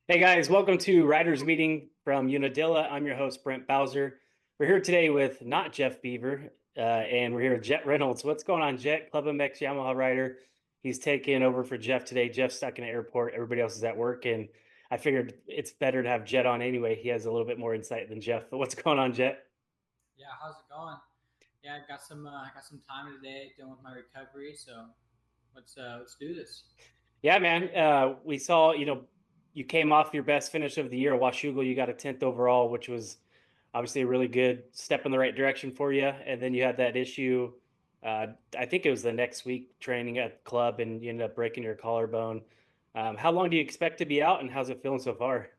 Hey guys, welcome to Riders Meeting from Unadilla. I'm your host, Brent Bowser. We're here today with not Jeff Beaver, and we're here with Jett Reynolds. What's going on, Jett? Club MX Yamaha rider. He's taking over for Jeff today. Jeff's stuck in an airport. Everybody else is at work, and I figured it's better to have Jett on anyway. He has a little bit more insight than Jeff. But what's going on, Jett? Yeah, how's it going? Yeah, I got some time today dealing with my recovery, so let's do this. Yeah, man. We saw, you came off your best finish of the year, Washougal. You got a 10th overall, which was obviously a really good step in the right direction for you. And then you had that issue. I think it was the next week training at club, and you ended up breaking your collarbone. How long do you expect to be out, and how's it feeling so far?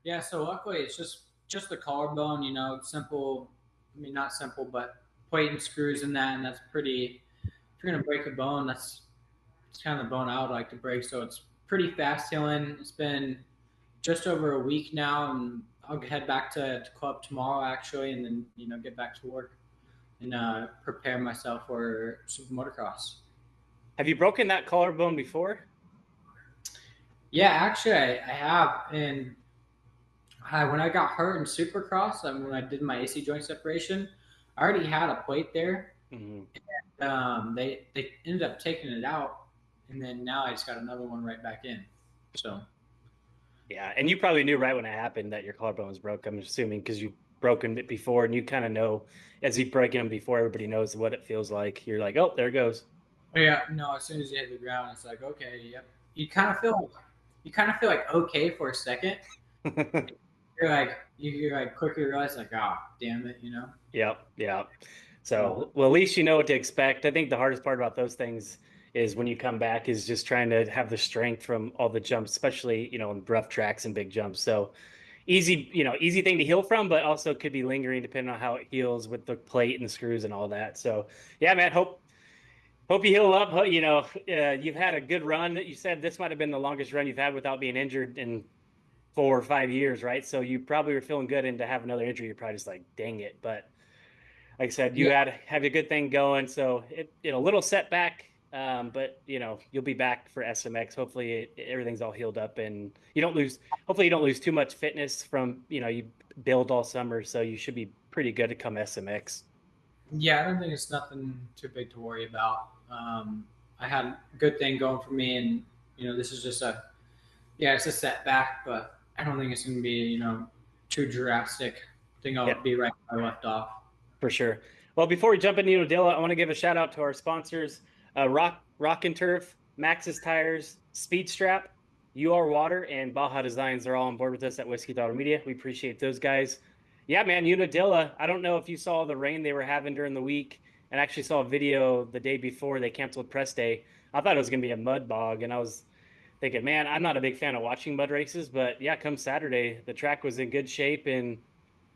Yeah, so luckily it's just the collarbone, simple. I mean, not simple, but plate and screws in that, and that's pretty. If you're gonna break a bone, it's kind of the bone I would like to break. So it's pretty fast healing. It's been just over a week now, and I'll head back to club tomorrow actually, and then get back to work and prepare myself for super motocross. Have you broken that collarbone before? Yeah, actually, I have. And when I got hurt in Supercross, when I did my AC joint separation, I already had a plate there. Mhm. They ended up taking it out, and then now I just got another one right back in. So Yeah, and you probably knew right when it happened that your collarbone was broke. I'm assuming because you've broken it before, and you kind of know as you break them before, everybody knows what it feels like. You're like, oh, there it goes. yeah, no. As soon as you hit the ground, it's like okay, yep. You kind of feel like okay for a second. You're like quickly realize like, oh, damn it. Yep, yep. So So, well, at least you know what to expect. I think the hardest part about those things is when you come back is just trying to have the strength from all the jumps, especially, in rough tracks and big jumps. So, easy, easy thing to heal from, but also could be lingering depending on how it heals with the plate and the screws and all that. So, yeah, man, hope you heal up. You've had a good run. You said this might have been the longest run you've had without being injured in 4 or 5 years, right? So you probably were feeling good, and to have another injury, you're probably just like, dang it. But like I said, you yeah, have a good thing going. So a little setback, but you'll be back for SMX. Hopefully, everything's all healed up, and you don't lose. Hopefully, you don't lose too much fitness from you build all summer, so you should be pretty good to come SMX. yeah, I don't think it's nothing too big to worry about. I had a good thing going for me, and this is just it's a setback, but I don't think it's going to be too drastic. I think Yeah, I'll be right where I left off. for sure. Well, before we jump into Unadilla, I want to give a shout out to our sponsors: Rock and Turf, Maxxis Tires, Speed Strap, UR Water, and Baja Designs. They're all on board with us at Whiskey Dollar Media. We appreciate those guys. Yeah, man, Unadilla. I don't know if you saw the rain they were having during the week, and actually saw a video the day before they canceled press day. I thought it was going to be a mud bog, and I was thinking, man, I'm not a big fan of watching mud races, but yeah, come Saturday, the track was in good shape and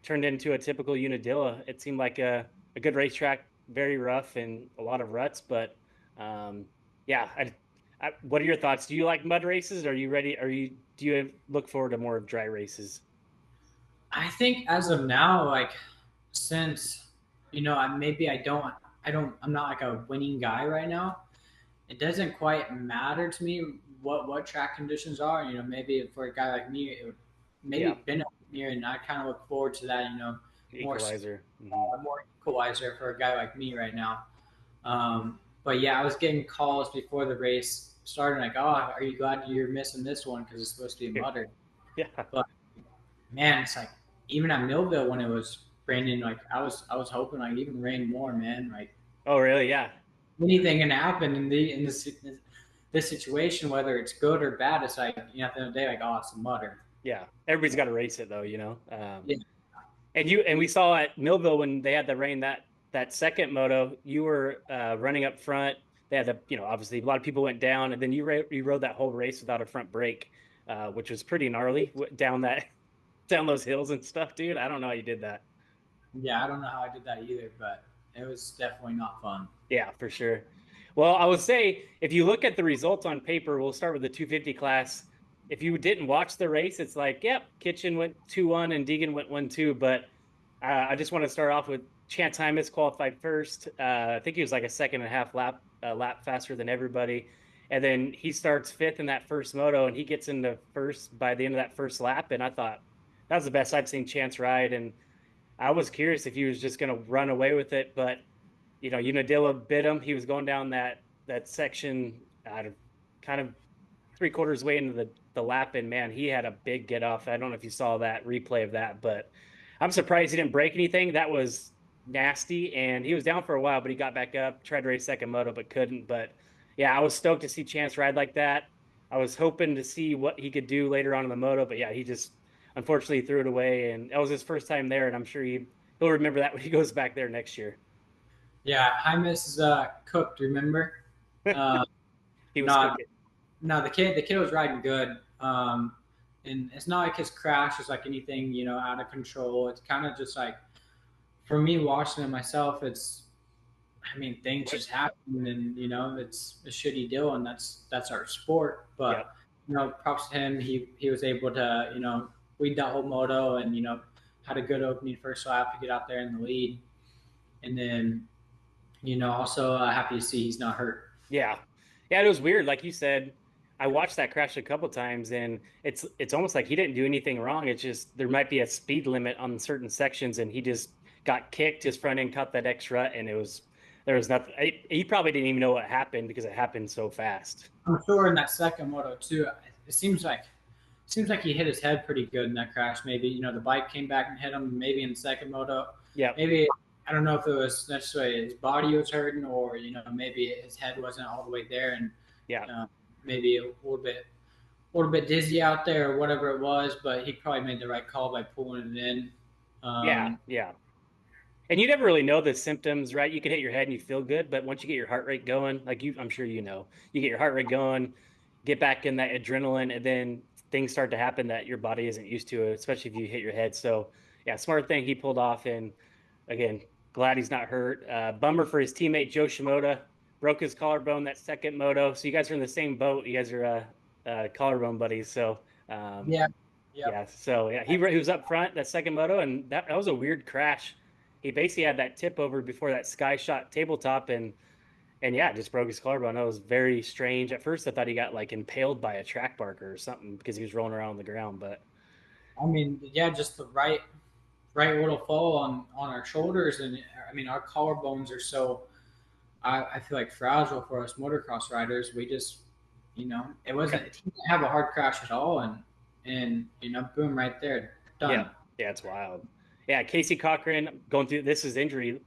turned into a typical Unadilla. It seemed like a good racetrack, very rough and a lot of ruts, but yeah. What are your thoughts? Do you like mud races? Are you ready? Do you look forward to more dry races? I think as of now, like since maybe I'm not like a winning guy right now. It doesn't quite matter to me what track conditions are. Maybe for a guy like me, it would Yeah, maybe benefit me, and I kind of look forward to that. More equalizer. Hmm. more equalizer for a guy like me right now. But yeah, I was getting calls before the race started, like, "Oh, are you glad you're missing this one because it's supposed to be mudder?" Yeah. But man, it's like even at Millville when it was raining, like I was hoping like even rain more, man. Like Oh, really? Yeah. anything can happen in this situation, whether it's good or bad. It's like at the end of the day, like oh, it's a mutter. Yeah. Everybody's got to race it though, Yeah, And we saw at Millville when they had the rain that second moto, you were running up front. They had obviously a lot of people went down, and then you rode that whole race without a front brake, which was pretty gnarly down that down those hills and stuff, dude. I don't know how you did that. yeah. I don't know how I did that either, but it was definitely not fun. Yeah, for sure. Well, I would say if you look at the results on paper, we'll start with the 250 class. If you didn't watch the race, it's like, yep, Kitchen went 2-1 and Deegan went 1-2. But I just want to start off with Chance Hymas qualified first. I think he was like a second and a half lap faster than everybody. And then he starts fifth in that first moto, and he gets into first by the end of that first lap. And I thought that was the best I've seen Chance ride. And I was curious if he was just going to run away with it, but Unadilla bit him. He was going down that section out of kind of 3/4 way into the lap, and man, he had a big get off. I don't know if you saw that replay of that, but I'm surprised he didn't break anything. That was nasty, and he was down for a while, but he got back up, tried to race second moto, but couldn't. But yeah, I was stoked to see Chance ride like that. I was hoping to see what he could do later on in the moto, but yeah, he just unfortunately threw it away, and that was his first time there, and I'm sure he'll remember that when he goes back there next year. Yeah, Hymus is cooked. Remember? Uh, He was no, cooking. no, the kid was riding good. And it's not like his crash is like anything out of control. It's kind of just like for me watching it myself. I mean, things just happen, and it's a shitty deal, and that's our sport. Yep. But props to him. He was able to lead that whole moto, and had a good opening first lap to get out there in the lead, and then also happy to see he's not hurt. Yeah. Yeah, it was weird. Like you said, I watched that crash a couple times, and it's almost like he didn't do anything wrong. It's just there might be a speed limit on certain sections, and he just got kicked. His front end caught that X rut, and there was nothing. He probably didn't even know what happened because it happened so fast. I'm sure in that second moto too. It seems like he hit his head pretty good in that crash. Maybe the bike came back and hit him. Maybe in the second moto. Yep. Maybe I don't know if it was necessarily his body was hurting, or maybe his head wasn't all the way there, and Yeah. maybe a little bit dizzy out there or whatever it was. But he probably made the right call by pulling it in. Yeah. Yeah. And you never really know the symptoms, right? You can hit your head and you feel good, but once you get your heart rate going, like I'm sure you get your heart rate going, get back in that adrenaline, and then things start to happen that your body isn't used to, especially if you hit your head. So, yeah, smart thing he pulled off. And again, glad he's not hurt. Bummer for his teammate Joe Shimoda, broke his collarbone that second moto. So you guys are in the same boat. You guys are collarbone buddies. So, Yeah. yeah. Yep. So yeah, he was up front that second moto, and that was a weird crash. He basically had that tip over before that sky shot tabletop, and yeah, just broke his collarbone. That was very strange. At first, I thought he got like impaled by a track marker or something because he was rolling around on the ground. But I mean, yeah, just the right little fall on our shoulders, and I mean, our collarbones are so I feel like fragile for us motocross riders. We just it wasn't he didn't have a hard crash at all, and boom, right there, yeah, done. yeah, it's wild. Yeah, Casey Cochran going through this is injury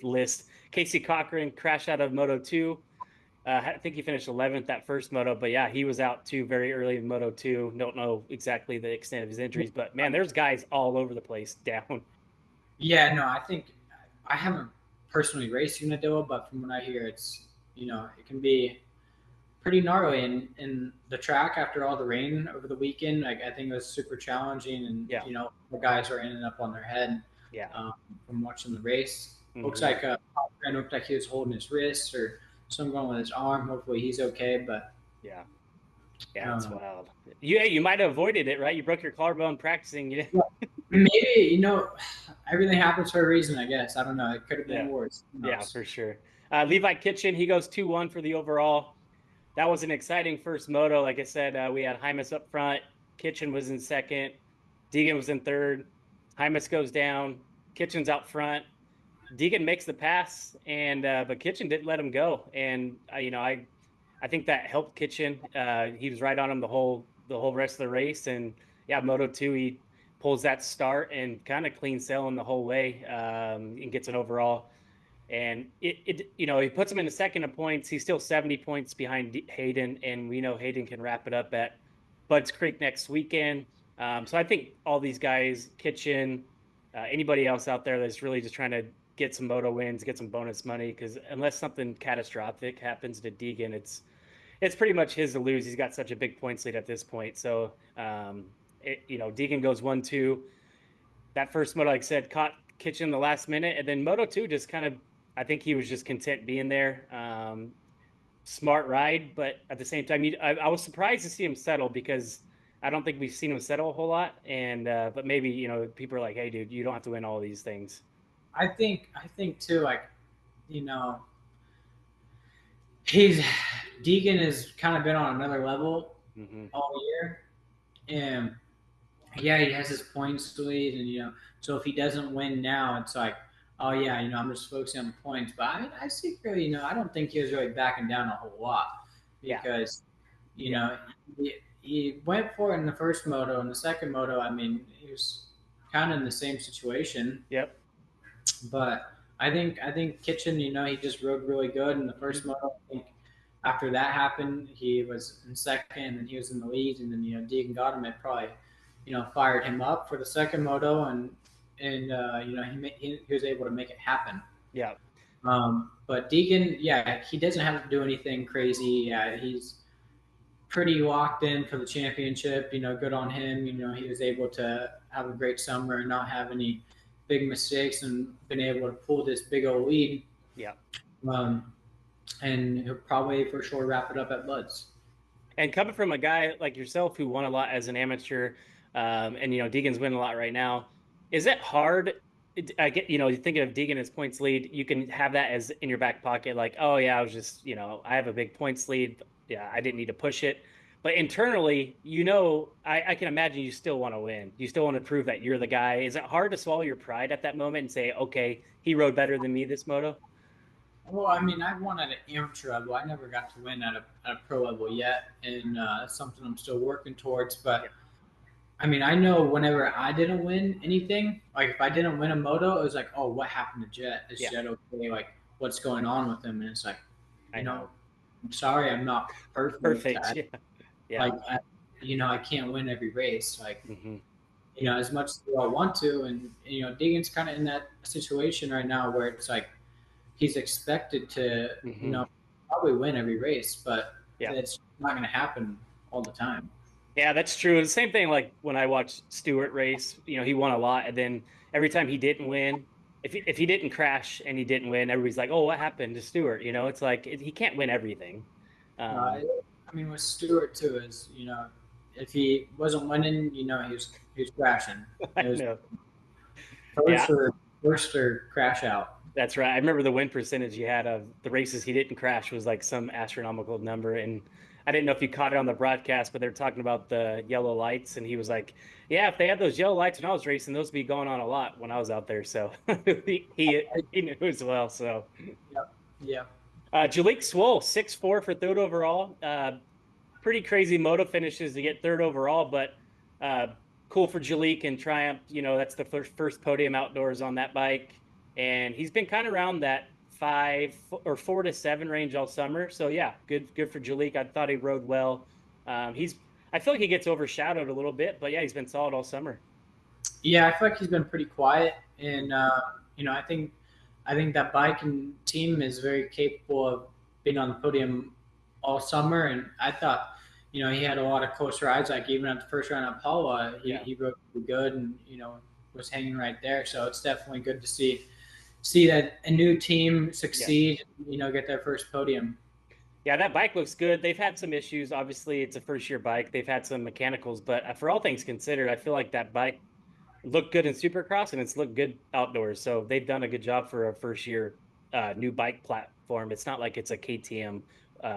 list. Casey Cochran crashed out of Moto 2. I think he finished 11th that first moto, but yeah, he was out too very early in Moto 2. Don't know exactly the extent of his injuries, but man, there's guys all over the place down. Yeah, no, I think I haven't personally raced Unadilla, but from what I hear, it's it can be pretty gnarly. And the track after all the rain over the weekend, like I think it was super challenging, and Yeah, the guys are ending up on their head yeah. from watching the race. Looks Mhm. like Brent looked like he was holding his wrist or something going with his arm. Hopefully he's okay, but Yeah. Yeah, it's um, wild. You might have avoided it, right? You broke your collarbone practicing. You yeah, maybe everything happens for a reason. I guess I don't know. It could have yeah, been worse. Who yeah, knows? for sure. Levi Kitchen, he goes 2-1 for the overall. That was an exciting first moto. Like I said, we had Hymus up front. Kitchen was in second. Deegan was in third. Hymus goes down. Kitchen's out front. Deegan makes the pass, and but Kitchen didn't let him go. And I think that helped Kitchen. He was right on him the whole rest of the race. And yeah, Moto 2, he pulls that start and kind of clean sailing the whole way, and gets an overall. And he puts him in the second of points. He's still 70 points behind Hayden, and we know Hayden can wrap it up at Budds Creek next weekend. So I think all these guys, Kitchen, anybody else out there that's really just trying to get some moto wins, get some bonus money, because unless something catastrophic happens to Deegan, it's pretty much his to lose. He's got such a big points lead at this point. So Deegan goes 1-2. That first moto, like I said, caught Kitchen in the last minute, and then Moto 2 just kind of, I think he was just content being there. Smart ride, but at the same time, I was surprised to see him settle because I don't think we've seen him settle a whole lot. And but maybe people are like, "Hey, dude, you don't have to win all these things." I think too. Like you know, he's Deegan has kind of been on another level Hmm. all year, and yeah, he has his points lead, and so if he doesn't win now, it's like, oh yeah, I'm just focusing on the points. But I secretly, I don't think he was really backing down a whole lot Yeah. because you Yeah. know he went for it in the first moto, and the second moto, I mean, he was kind of in the same situation. Yep. But I think Kitchen, he just rode really good in the Hmm. first moto. I think after that happened, he was in second, and he was in the lead, and then Deegan got him. It probably fired him up for the second moto, and he was able to make it happen. Yeah. But Deegan, yeah, he doesn't have to do anything crazy. Yeah, he's pretty locked in for the championship. Good on him. He was able to have a great summer and not have any big mistakes and been able to pull this big old lead. Yeah. Um, and he'll probably for sure wrap it up at Buds. And coming from a guy like yourself who won a lot as an amateur, and Deegan's winning a lot right now, is it hard? I get, thinking of Deegan as points lead, you can have that as in your back pocket, like, oh yeah, I was just, I have a big points lead. Yeah, I didn't need to push it. But internally, I can imagine you still want to win. You still want to prove that you're the guy. Is it hard to swallow your pride at that moment and say, okay, he rode better than me this moto? Well, I mean, I won at an amateur level. I never got to win at a pro level yet, and that's something I'm still working towards. Yeah. But I mean, I know whenever I didn't win anything, like if I didn't win a moto, it was like, oh, what happened to Jett? Is Yeah. Jett okay? Like, what's going on with him? And it's like, I know. I'm sorry, I'm not perfect. Perfect. Yeah. Yeah. Like, I can't win every race. Like, Hmm. as much as we all want to, and Deegan's kind of in that situation right now where it's like he's expected to, Hmm. probably win every race, but Yeah. it's not going to happen all the time. Yeah, that's true. The same thing like when I watched Stewart race, he won a lot, and then every time he didn't win, if he didn't crash and he didn't win, everybody's like, "Oh, what happened to Stewart?" It's like he can't win everything. Uh, Um, I mean, with Stewart too is if he wasn't winning, he was crashing. I It was know. Yeah, first or first or crash out. that's right. I remember the win percentage he had of the races he didn't crash was like some astronomical number. And I didn't know if you caught it on the broadcast, but they're talking about the yellow lights. And he was like, yeah, if they had those yellow lights when I was racing, those would be going on a lot when I was out there. So he knew as well. So Yep. Yeah. Jalik Swoll, 6'4" for third overall. Pretty crazy moto finishes to get third overall, but uh, cool for Jalik and Triumph. That's the first podium outdoors on that bike, and he's been kind of around that 4 to 7 range all summer. So yeah, good for Jalik. I thought he rode well. I feel like he gets overshadowed a little bit, but yeah, he's been solid all summer. Yeah, I feel like he's been pretty quiet, and I think that bike and team is very capable of being on the podium all summer. And I thought, he had a lot of close rides. Like even at the first round at Paula, he, Yeah, he rode pretty good, and was hanging right there. So it's definitely good to see that a new team yeah. succeed. Get their first podium. Yeah, that bike looks good. They've had some issues. Obviously, it's a first year bike. They've had some mechanicals, but for all things considered, I feel like that bike looked good in Supercross and it's looked good outdoors. So they've done a good job for a first year new bike platform. It's not like it's a KTM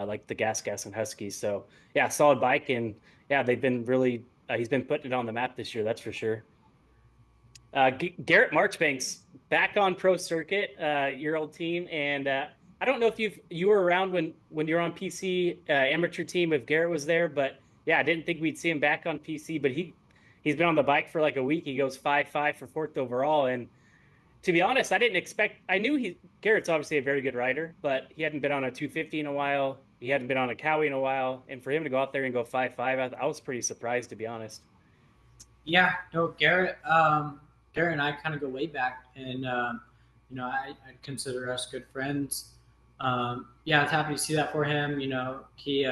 like the Gas and Huskies. So yeah, solid bike, and yeah, they've been really he's been putting it on the map this year. That's for sure. Garrett Marchbanks back on pro circuit, your old team, and I don't know if you were around when you were on PC amateur team if Garrett was there, but yeah, I didn't think we'd see him back on PC, but he's been on the bike for like a week. He goes 5.5 for fourth overall, and to be honest, I didn't expect. I knew Garrett's obviously a very good rider, but he hadn't been on a 250 in a while. He hadn't been on a Cowie in a while, and for him to go out there and go 5.5, I was pretty surprised to be honest. Yeah, no, Garrett and I kind of go way back, and I consider us good friends. Yeah, I was happy to see that for him. He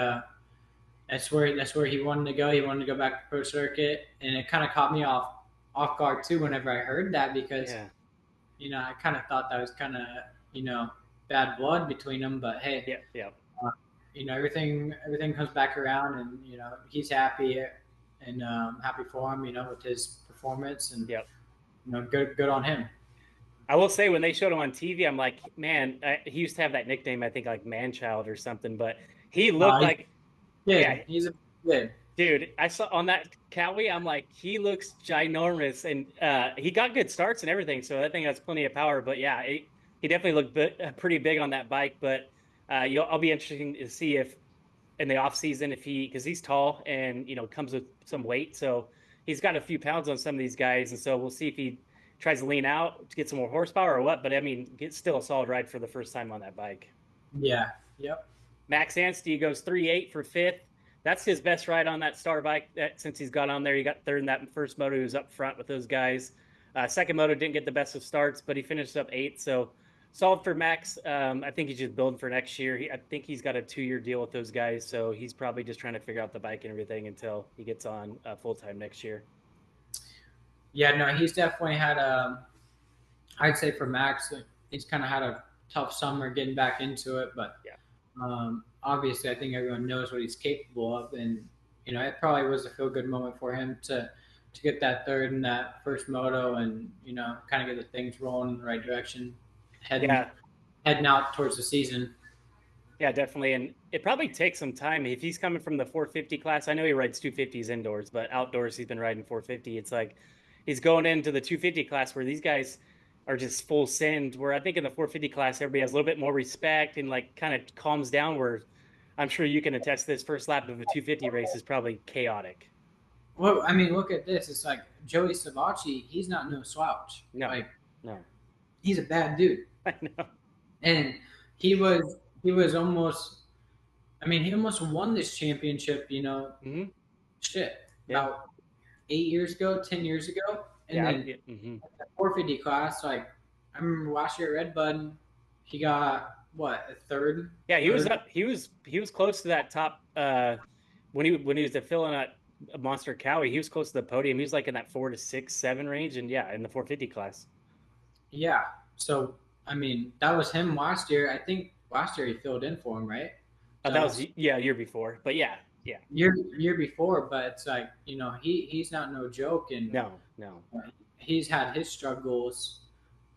that's where he wanted to go. He wanted to go back to pro circuit, and it kind of caught me off guard too whenever I heard that because Yeah, I kind of thought that was kind of bad blood between them. But hey, yeah, yeah. everything comes back around, and he's happy, and happy for him. With his performance, and Yeah. good on him. I will say when they showed him on TV, I'm like, man, he used to have that nickname, I think like Manchild or something, but He No, looked he's like, yeah, good. He's a good. dude. I saw on that Cowie. I'm like, he looks ginormous, and he got good starts and everything. So I think that's plenty of power. But yeah, he definitely looked pretty big on that bike. But I'll be interesting to see if in the off season if he because he's tall and comes with some weight, so he's got a few pounds on some of these guys, and so we'll see if he tries to lean out to get some more horsepower or what. But I mean, it's still a solid ride for the first time on that bike. Yeah. Yep. Max Anstey goes 3.8 for fifth. That's his best ride on that star bike since he's got on there. He got third in that first moto. He was up front with those guys. Second moto didn't get the best of starts, but he finished up eighth. So solid for Max. I think he's just building for next year. I think he's got a 2-year deal with those guys. So he's probably just trying to figure out the bike and everything until he gets on full time next year. Yeah. No, he's definitely had a. I'd say for Max, he's kind of had a tough summer getting back into it, but Yeah. obviously, I think everyone knows what he's capable of, and it probably was a feel good moment for him to get that third in that first moto, and kind of get the things rolling in the right direction, heading Yeah. heading out towards the season. Yeah, definitely. And it probably takes some time. If he's coming from the 450 class, I know he rides 250s indoors, but outdoors he's been riding 450. It's like he's going into the 250 class where these guys are just full send. Where I think in the 450 class, everybody has a little bit more respect and like kind of calms down. Where I'm sure you can attest this first lap of a 250 race is probably chaotic. Well, I mean, look at this. It's like Joey Savacci. He's not no slouch. No, Like no, he's a bad dude, I know. and he was almost. I mean, he almost won this championship. Hmm. Shit, Yeah, about 8 years ago, 10 years ago, and yeah, then yeah. Hmm. the 450 class. Like I remember last year at Red Bud, he got what a third, Yeah, he was third. up. He was close to that top when he was filling out Monster Cowie. He was close to the podium. He was like in that 4 to 6, 7 range, and yeah, in the 450 class. Yeah. So I mean, that was him last year. I think last year he filled in for him, right? So That was that's yeah year before, but yeah, yeah, year before. But it's like he's not no joke, and no, no, he's had his struggles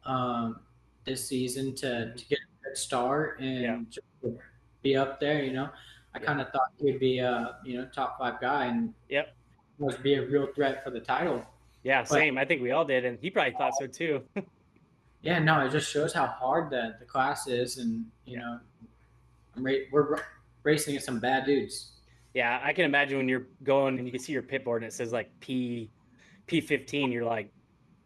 um, this season to mhm. get a good start Yeah, and just to be up there. I yeah, kind of thought he'd be a top five guy and yep, was be a real threat for the title. yeah, But same. I think we all did, and he probably thought so too. yeah, no, it just shows how hard the class is, and Yeah, we're racing against some bad dudes. yeah. I can imagine when you're going and you can see your pit board and it says like P15. You're like,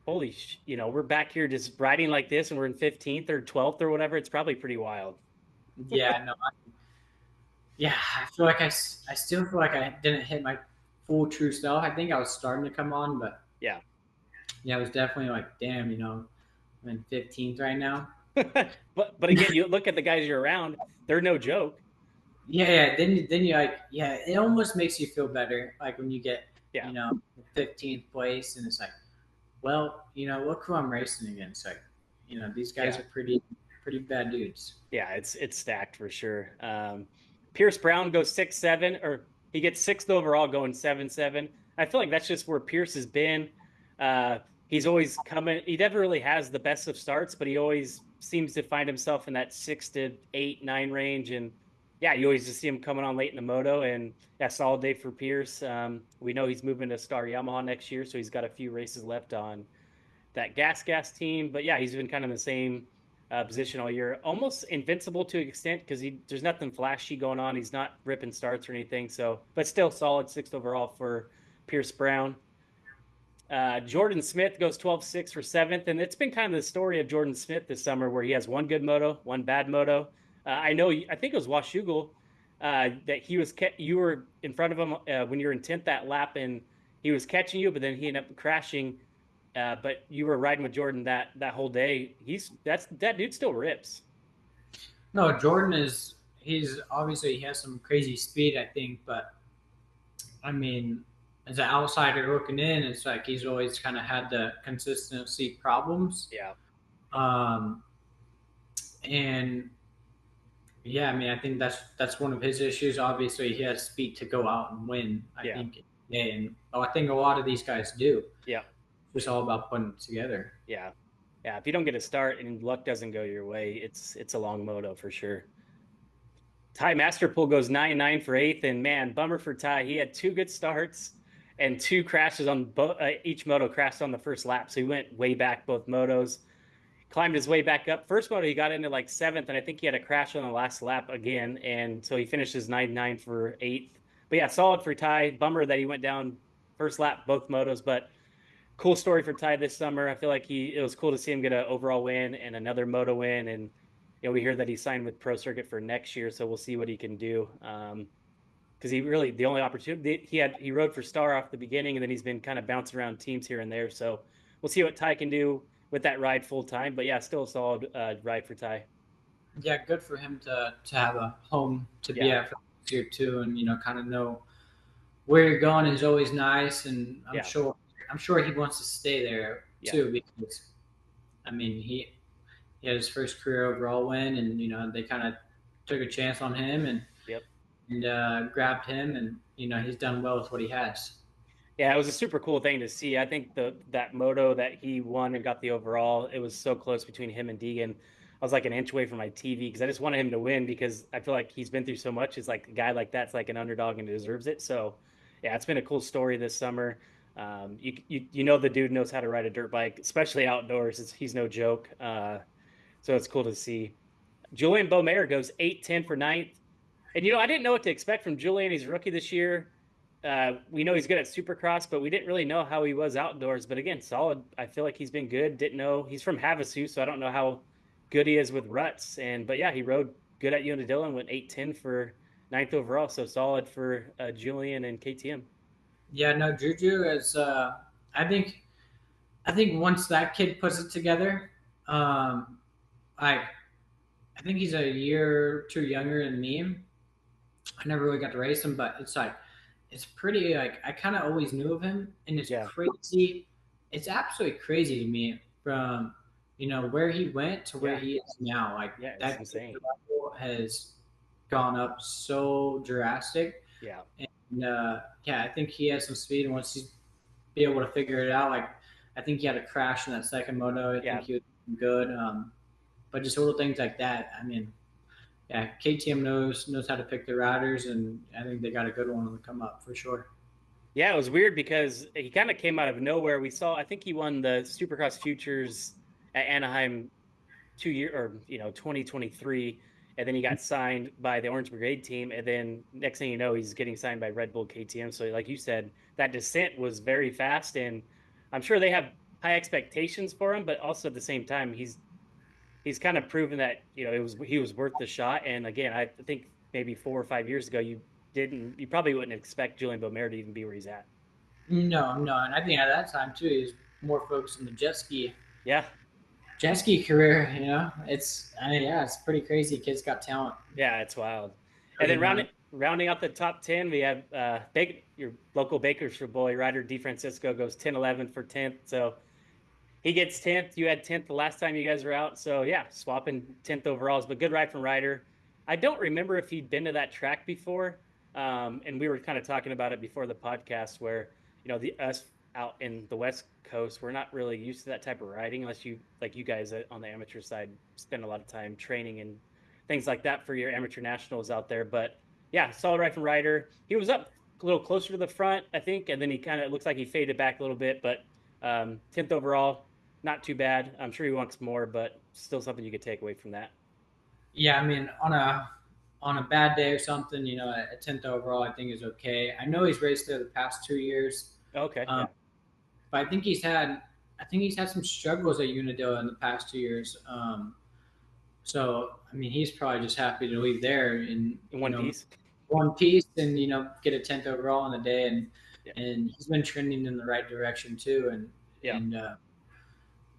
holy, we're back here just riding like this, and we're in 15th or 12th or whatever. It's probably pretty wild. Yeah, no, yeah, I feel like I still feel like I didn't hit my full true self. I think I was starting to come on, but Yeah. yeah, it was definitely like, damn, I'm in 15th right now. but again, you look at the guys you're around; they're no joke. Yeah, yeah. Then you like, yeah, it almost makes you feel better, like when you get, Yeah, 15th place, and it's like, well, look who I'm racing against. Like, these guys yeah, are pretty bad dudes. yeah. It's stacked for sure. Pierce Brown goes 6-7, or he gets sixth overall, going 7-7. I feel like that's just where Pierce has been. He's always coming. He never really has the best of starts, but he always seems to find himself in that 6 to 8, 9 range. And yeah, you always just see him coming on late in the moto. And yeah, solid day for Pierce. We know he's moving to Star Yamaha next year, so he's got a few races left on that gas team. But yeah, he's been kind of in the same position all year, almost invincible to an extent because there's nothing flashy going on. He's not ripping starts or anything. So, but still solid sixth overall for Pierce Brown. Jordan Smith goes 12-6 for seventh, and it's been kind of the story of Jordan Smith this summer, where he has one good moto, one bad moto. I think it was Washougal that you were in front of him when you were in 10th that lap, and he was catching you, but then he ended up crashing. But you were riding with Jordan that whole day. That dude still rips. No, Jordan he's obviously he has some crazy speed, I think, but I mean, as an outsider looking in, it's like he's always kind of had the consistency problems. Yeah, Um, and yeah, I mean, I think that's one of his issues. Obviously, he has speed to go out and win. I yeah, think, and I think a lot of these guys do. yeah, It's just all about putting it together. yeah, yeah. If you don't get a start and luck doesn't go your way, it's a long moto for sure. Ty Masterpool goes 9-9 for eighth, and man, bummer for Ty. He had two good starts and two crashes on each moto crashed on the first lap, so he went way back both motos. Climbed his way back up. First moto, he got into like seventh, and I think he had a crash on the last lap again, and so he finishes 9-9 for eighth. But yeah, solid for Ty. Bummer that he went down first lap both motos, but cool story for Ty this summer. I feel like it was cool to see him get an overall win and another moto win, and we hear that he signed with Pro Circuit for next year, so we'll see what he can do. Because he really the only opportunity he rode for Star off the beginning, and then he's been kind of bouncing around teams here and there. So we'll see what Ty can do with that ride full time. But yeah, still a solid ride for Ty. Yeah, good for him to have a home to be Yeah, at for next year too, and kind of know where you're going is always nice, and I'm yeah, sure he wants to stay there yeah, too because I mean he had his first career overall win, and they kind of took a chance on him yep. and grabbed him, and he's done well with what he has. Yeah, it was a super cool thing to see. I think that moto that he won and got the overall, it was so close between him and Deegan. I was like an inch away from my TV because I just wanted him to win because I feel like he's been through so much. It's like a guy like that's like an underdog and deserves it. So, yeah, it's been a cool story this summer. You know the dude knows how to ride a dirt bike, especially outdoors. He's no joke. So it's cool to see. Julian Beaumaire goes 8-10 for ninth. And I didn't know what to expect from Julian. He's a rookie this year. We know he's good at Supercross, but we didn't really know how he was outdoors. But again, solid. I feel like he's been good. Didn't know he's from Havasu, so I don't know how good he is with ruts. But yeah, he rode good at Unadilla and went 8-10 for ninth overall. So solid for Julian and KTM. Yeah, no, Juju is. I think once that kid puts it together, I I think he's a year or two younger than me. I never really got to race him, but it's like it's pretty like I kind of always knew of him, and it's Yeah, crazy. It's absolutely crazy to me from where he went to where yeah, he is now. Like yeah. It's that kid's insane. level has gone up so drastic, Yeah, and yeah, I think he has some speed, and once he's be able to figure it out, like I think he had a crash in that second moto. I yeah. think he was good, but just little things like that. I mean, yeah, KTM knows how to pick their riders, and I think they got a good one on the come up for sure. Yeah, it was weird because he kind of came out of nowhere. I think he won the Supercross Futures at Anaheim 2 year or 2023, and then he got signed by the Orange Brigade team, and then next thing you know, he's getting signed by Red Bull KTM. So, like you said, that descent was very fast, and I'm sure they have high expectations for him, but also at the same time, he's kind of proven that he was worth the shot. And again, I think maybe 4 or 5 years ago, you probably wouldn't expect Julian Beaumaire to even be where he's at. No, no, and I think at that time too, he's more focused on the Yeah, jet ski career. I mean, yeah, it's pretty crazy. Kid's got talent. yeah, it's wild. And Shows then it now. rounding out the top 10, we have your local Bakersfield boy, Ryder DeFrancisco goes 10-11 for 10th. So he gets 10th. You had 10th the last time you guys were out. So yeah, swapping 10th overalls, but good ride from Ryder. I don't remember if he'd been to that track before. And we were kind of talking about it before the podcast where, us out in the West Coast, we're not really used to that type of riding unless you guys on the amateur side, spend a lot of time training and things like that for your amateur nationals out there. But yeah, solid ride from Ryder. He was up a little closer to the front, I think, and then he kind of looks like he faded back a little bit, but 10th overall, not too bad. I'm sure he wants more, but still something you could take away from that. Yeah, I mean, on a bad day or something, a 10th overall, I think is okay. I know he's raced there the past 2 years, Okay, um, yeah, but I think he's had some struggles at Unadilla in the past 2 years. So I mean, he's probably just happy to leave there in in one piece. one piece and get a 10th overall in the day, Yeah, and he's been trending in the right direction too. yeah, And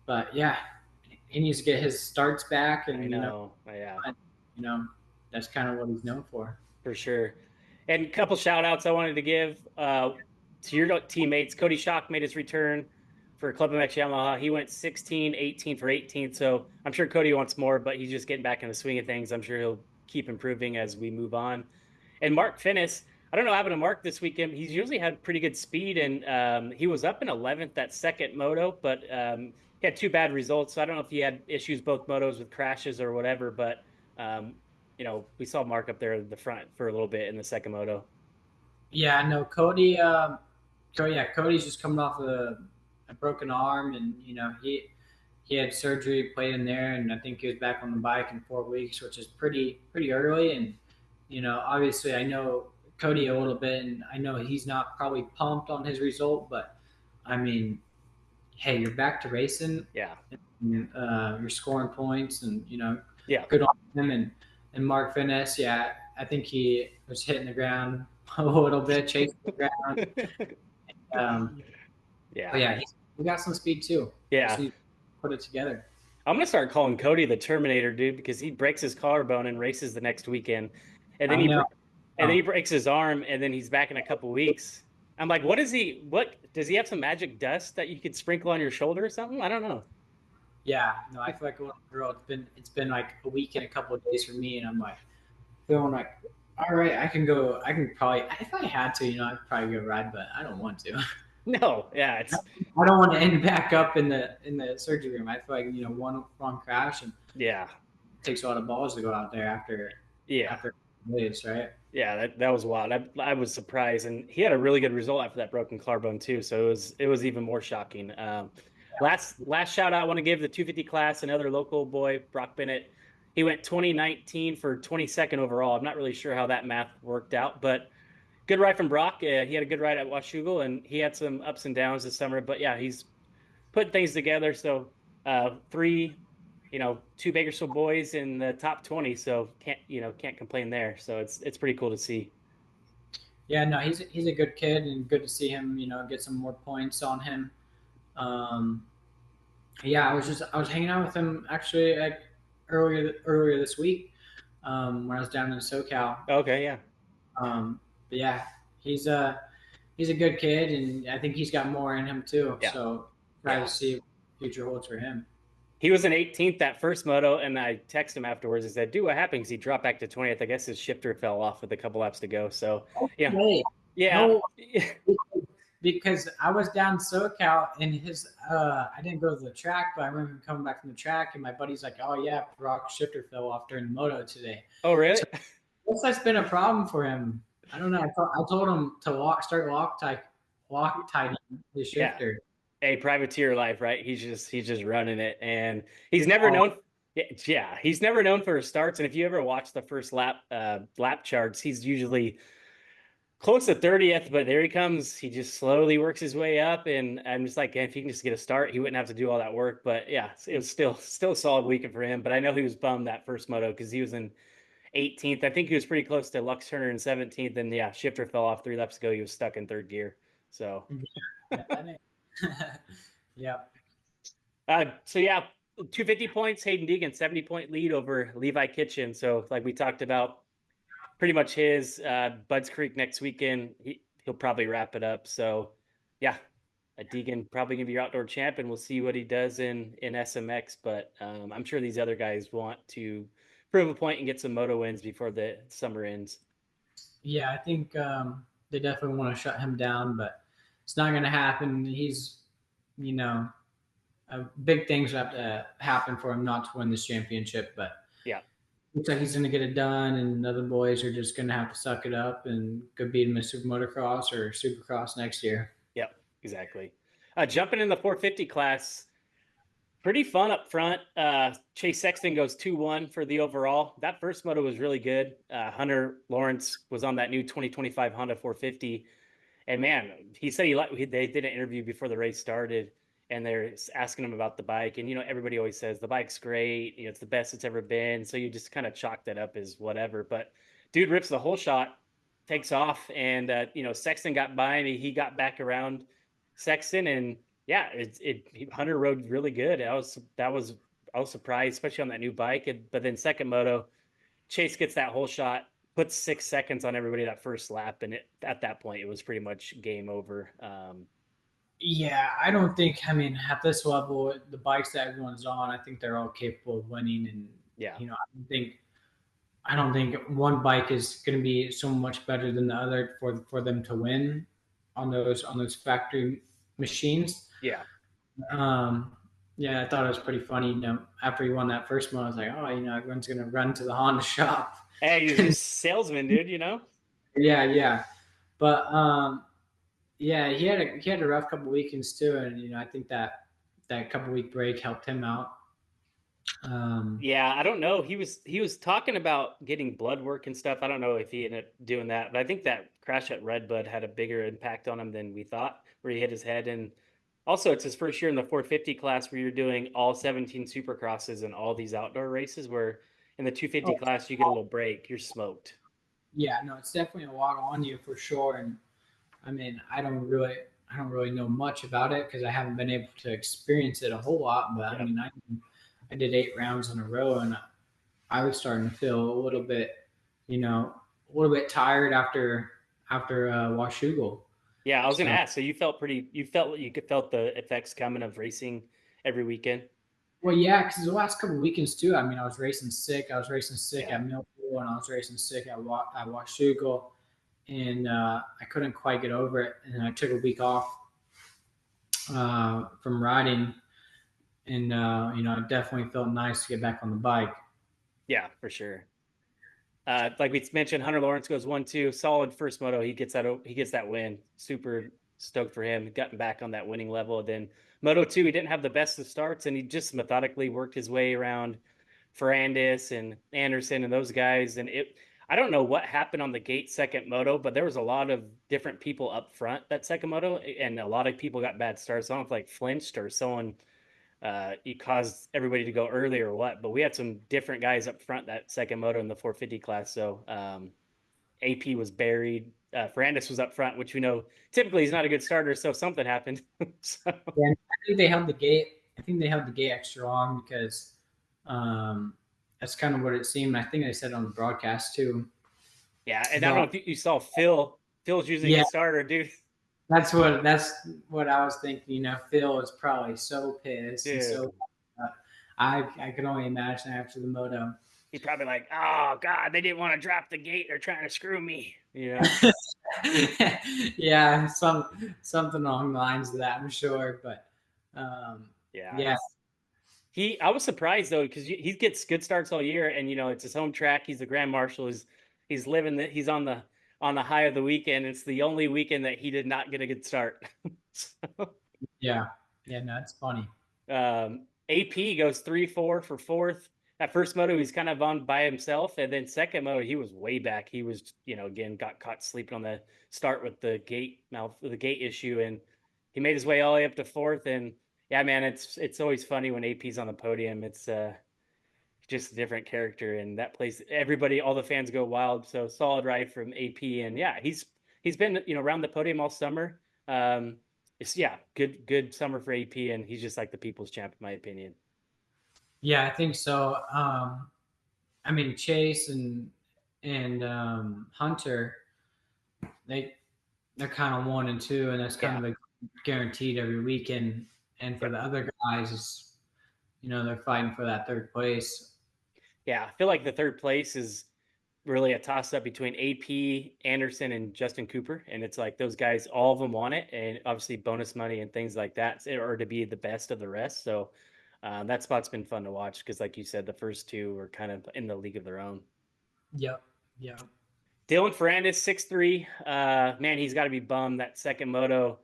but yeah, he needs to get his starts back, I and know. Yeah, you know that's kind of what he's known for. for sure. And a couple shout outs I wanted to give to your teammates. Cody Schock made his return for Club MX Yamaha. He went 16-18 for 18th. So I'm sure Cody wants more, but he's just getting back in the swing of things. I'm sure he'll keep improving as we move on. And Mark Finnis, I don't know what happened to Mark this weekend. He's usually had pretty good speed, and he was up in 11th that second moto, but he had two bad results. So I don't know if he had issues both motos with crashes or whatever, but we saw Mark up there at the front for a little bit in the second moto. Yeah, no, Cody. So yeah, Cody's just coming off a broken arm, and he had surgery played in there, and I think he was back on the bike in 4 weeks, which is pretty early. And obviously, I know Cody a little bit, and I know he's not probably pumped on his result, but I mean, hey, you're back to racing. Yeah. And, you're scoring points, and Yeah. good on him. And Mark Finesse, yeah, I think he was hitting the ground a little bit, chasing the ground. Yeah. But yeah, we got some speed too. Yeah. Just need to put it together. I'm gonna start calling Cody the Terminator, dude, because he breaks his collarbone and races the next weekend, and then I know. he breaks his arm, and then he's back in a couple weeks. I'm like, what is he? What does he have? Some magic dust that you could sprinkle on your shoulder or something? I don't know. Yeah, no, I feel like a little girl. It's been like a week and a couple of days for me, and I'm like feeling like, all right, I can go. I can probably, if I had to, I'd probably go ride, but I don't want to. No, yeah, it's I don't want to end back up in the surgery room. I feel like one wrong crash and yeah, it takes a lot of balls to go out there after days, right? yeah. That was wild. I was surprised, and he had a really good result after that broken collarbone too. So it was even more shocking. Last shout out I want to give the 250 class, another local boy, Brock Bennett. He went 2019 for 22nd overall. I'm not really sure how that math worked out, but good ride from Brock. He had a good ride at Washougal, and he had some ups and downs this summer. But yeah, he's putting things together. So two Bakersfield boys in the top 20. So can't complain there. So it's pretty cool to see. Yeah, no, he's a good kid, and good to see him. Get some more points on him. Um, yeah, I was hanging out with him actually earlier this week when I was down in SoCal. Okay, yeah. But yeah, he's a good kid, and I think he's got more in him too. Yeah. So try to see what the future holds for him. He was in 18th that first moto, and I texted him afterwards and said, "Dude, what happened?" Because he dropped back to 20th. I guess his shifter fell off with a couple laps to go. So yeah, yeah. No, because I was down in SoCal, and I didn't go to the track, but I remember him coming back from the track, and my buddy's like, "Oh yeah, Brock's shifter fell off during the moto today." Oh really? So, I guess that's been a problem for him. I don't know. I told him to start Loctiting his shifter. Yeah. A privateer life, right? He's just running it, and he's never known. Yeah, he's never known for his starts. And if you ever watch the first lap charts, he's usually close to 30th, but there he comes. He just slowly works his way up, and I'm just like, if he can just get a start, he wouldn't have to do all that work. But yeah, it was still a solid weekend for him. But I know he was bummed that first moto because he was in 18th. I think he was pretty close to Lux Turner in 17th, and yeah, shifter fell off 3 laps ago. He was stuck in third gear. So yeah. So yeah, 250 points. Hayden Deegan 70-point lead over Levi Kitchen. So like we talked about, pretty much his. Budds Creek next weekend. He'll probably wrap it up. So yeah, Deegan probably gonna be your outdoor champ, and we'll see what he does in SMX. But I'm sure these other guys want to prove a point and get some moto wins before the summer ends. Yeah, I think they definitely want to shut him down, but it's not going to happen. He's, big things have to happen for him not to win this championship. But yeah, looks like he's going to get it done, and other boys are just going to have to suck it up and go beat him in Super Motocross or Supercross next year. Yep, exactly. Jumping in the 450 class. Pretty fun up front. Chase Sexton goes 2-1 for the overall. That first moto was really good. Hunter Lawrence was on that new 2025 Honda 450. And man, he said they did an interview before the race started, and they're asking him about the bike. And, everybody always says the bike's great. It's the best it's ever been. So you just kind of chalk that up as whatever. But dude rips the whole shot, takes off. And, Sexton got by, and he got back around Sexton, and yeah, Hunter rode really good. I was surprised, especially on that new bike. But then second moto, Chase gets that whole shot, puts 6 seconds on everybody that first lap, and at that point it was pretty much game over. Yeah, I don't think. I mean, at this level, the bikes that everyone's on, I think they're all capable of winning. And yeah, I don't think one bike is going to be so much better than the other for them to win on those factory machines. Yeah. I thought it was pretty funny. After he won that first one, I was like, oh, everyone's going to run to the Honda shop Hey, he's just salesman, dude. Yeah, yeah. But yeah, he had a rough couple weekends too, and I think that couple week break helped him out. Um, Yeah, I don't know. He was talking about getting blood work and stuff. I don't know if he ended up doing that, but I think that crash at Redbud had a bigger impact on him than we thought, where he hit his head. And also, it's his first year in the 450 class where you're doing all 17 supercrosses and all these outdoor races. Where in the 250 oh, class you get a little break, you're smoked. yeah, no, it's definitely a lot on you for sure. And I mean, I don't really know much about it because I haven't been able to experience it a whole lot. But I Yep. mean, I did 8 rounds in a row, and I was starting to feel a little bit tired after Washougal. Yeah, I was gonna So ask. So you felt the effects coming of racing every weekend. well, yeah, because the last couple of weekends too. I mean, I was racing sick. I was racing sick Yeah. at Millpool, and I was racing sick at Washougal, and I couldn't quite get over it. And I took a week off from riding, and it definitely felt nice to get back on the bike. Yeah, for sure. Like we mentioned, Hunter Lawrence goes 1-2, solid first moto. He gets that win. Super stoked for him. Gotten back on that winning level. Then Moto 2, he didn't have the best of starts, and he just methodically worked his way around Ferrandis and Anderson and those guys. And I don't know what happened on the gate second moto, but there was a lot of different people up front that second moto, and a lot of people got bad starts. I don't know if like flinched or someone it caused everybody to go early or what. But we had some different guys up front that second moto in the 450 class. So AP was buried. Ferrandis was up front, which we know typically he's not a good starter. So something happened. So And I think they held the gate. I think they held the gate extra long because um, that's kind of what it seemed. I think they said on the broadcast too. yeah, and I don't know But if you saw Phil. Phil's usually a yeah, good starter, dude. that's what I was thinking. Phil is probably so pissed and Dude, so. I can only imagine after the moto. he probably like, oh God, they didn't want to drop the gate. They're trying to screw me. Yeah, something along the lines of that, I'm sure. But Yeah, yeah, I was surprised though because he gets good starts all year, and it's his home track. He's the Grand Marshal. He's living that. He's on the high of the weekend. It's the only weekend that he did not get a good start. So, yeah, yeah. No, it's funny. AP goes 3-4 for fourth. That first moto, he's kind of on by himself, and then second moto, he was way back. He was, again, got caught sleeping on the start with the gate issue, and he made his way all the way up to fourth. And yeah, man, it's always funny when AP's on the podium. It's just a different character, and that place, everybody, all the fans go wild. So solid ride from AP, and yeah, he's been around the podium all summer. It's yeah, good summer for AP, and he's just like the people's champ in my opinion. Yeah, I think so. I mean, Chase and Hunter, they they're kind of 1 and 2, and that's kind Yeah, of a guaranteed every weekend. And for yep. the other guys, they're fighting for that third place. Yeah. I feel like the third place is really a toss up between AP, Anderson, and Justin Cooper, and it's like those guys, all of them want it, and obviously bonus money and things like that, in order to be the best of the rest. So that spot's been fun to watch because, like you said, the first two are kind of in the league of their own. Yep. Yep. Dylan Ferrandis, 6'3". Man, he's got to be bummed that second moto.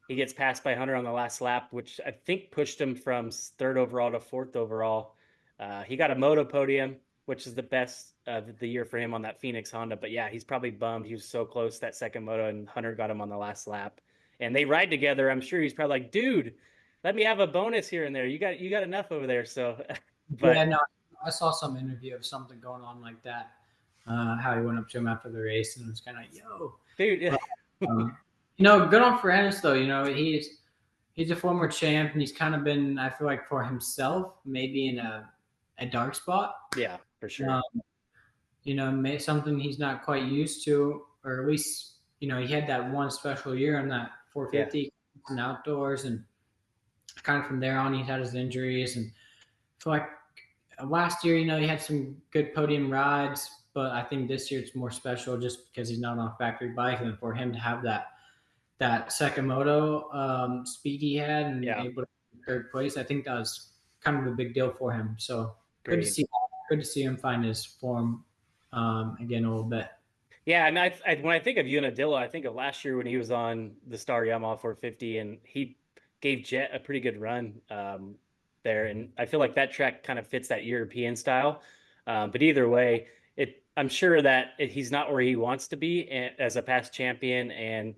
He gets passed by Hunter on the last lap, which I think pushed him from third overall to fourth overall. He got a moto podium, which is the best of the year for him on that Phoenix Honda. But yeah, he's probably bummed. He was so close that second moto, and Hunter got him on the last lap. And they ride together. I'm sure he's probably like, dude, let me have a bonus here and there. You got enough over there. So, Yeah. but No, I saw some interview of something going on like that. How he went up to him after the race and was kind of yo. dude, But, good on Fernandez though. He's a former champ, and he's kind of been, I feel like, for himself, maybe in a dark spot. yeah, for sure. Um, something he's not quite used to, or at least, he had that one special year on that Yeah, 450 and outdoors, and kind of from there on, he had his injuries, and I feel like last year, he had some good podium rides, but I think this year it's more special just because he's not on a factory bike, and for him to have that second moto speed he had and yeah, able to third place, I think that was kind of a big deal for him. So good to agreed. see, good to see him find his form. again a little bit. Yeah, and when I think of Unadilla, I think of last year when he was on the Star Yamaha 450, and he gave Jett a pretty good run there. And I feel like that track kind of fits that European style. But either way, I'm sure that he's not where he wants to be as a past champion, and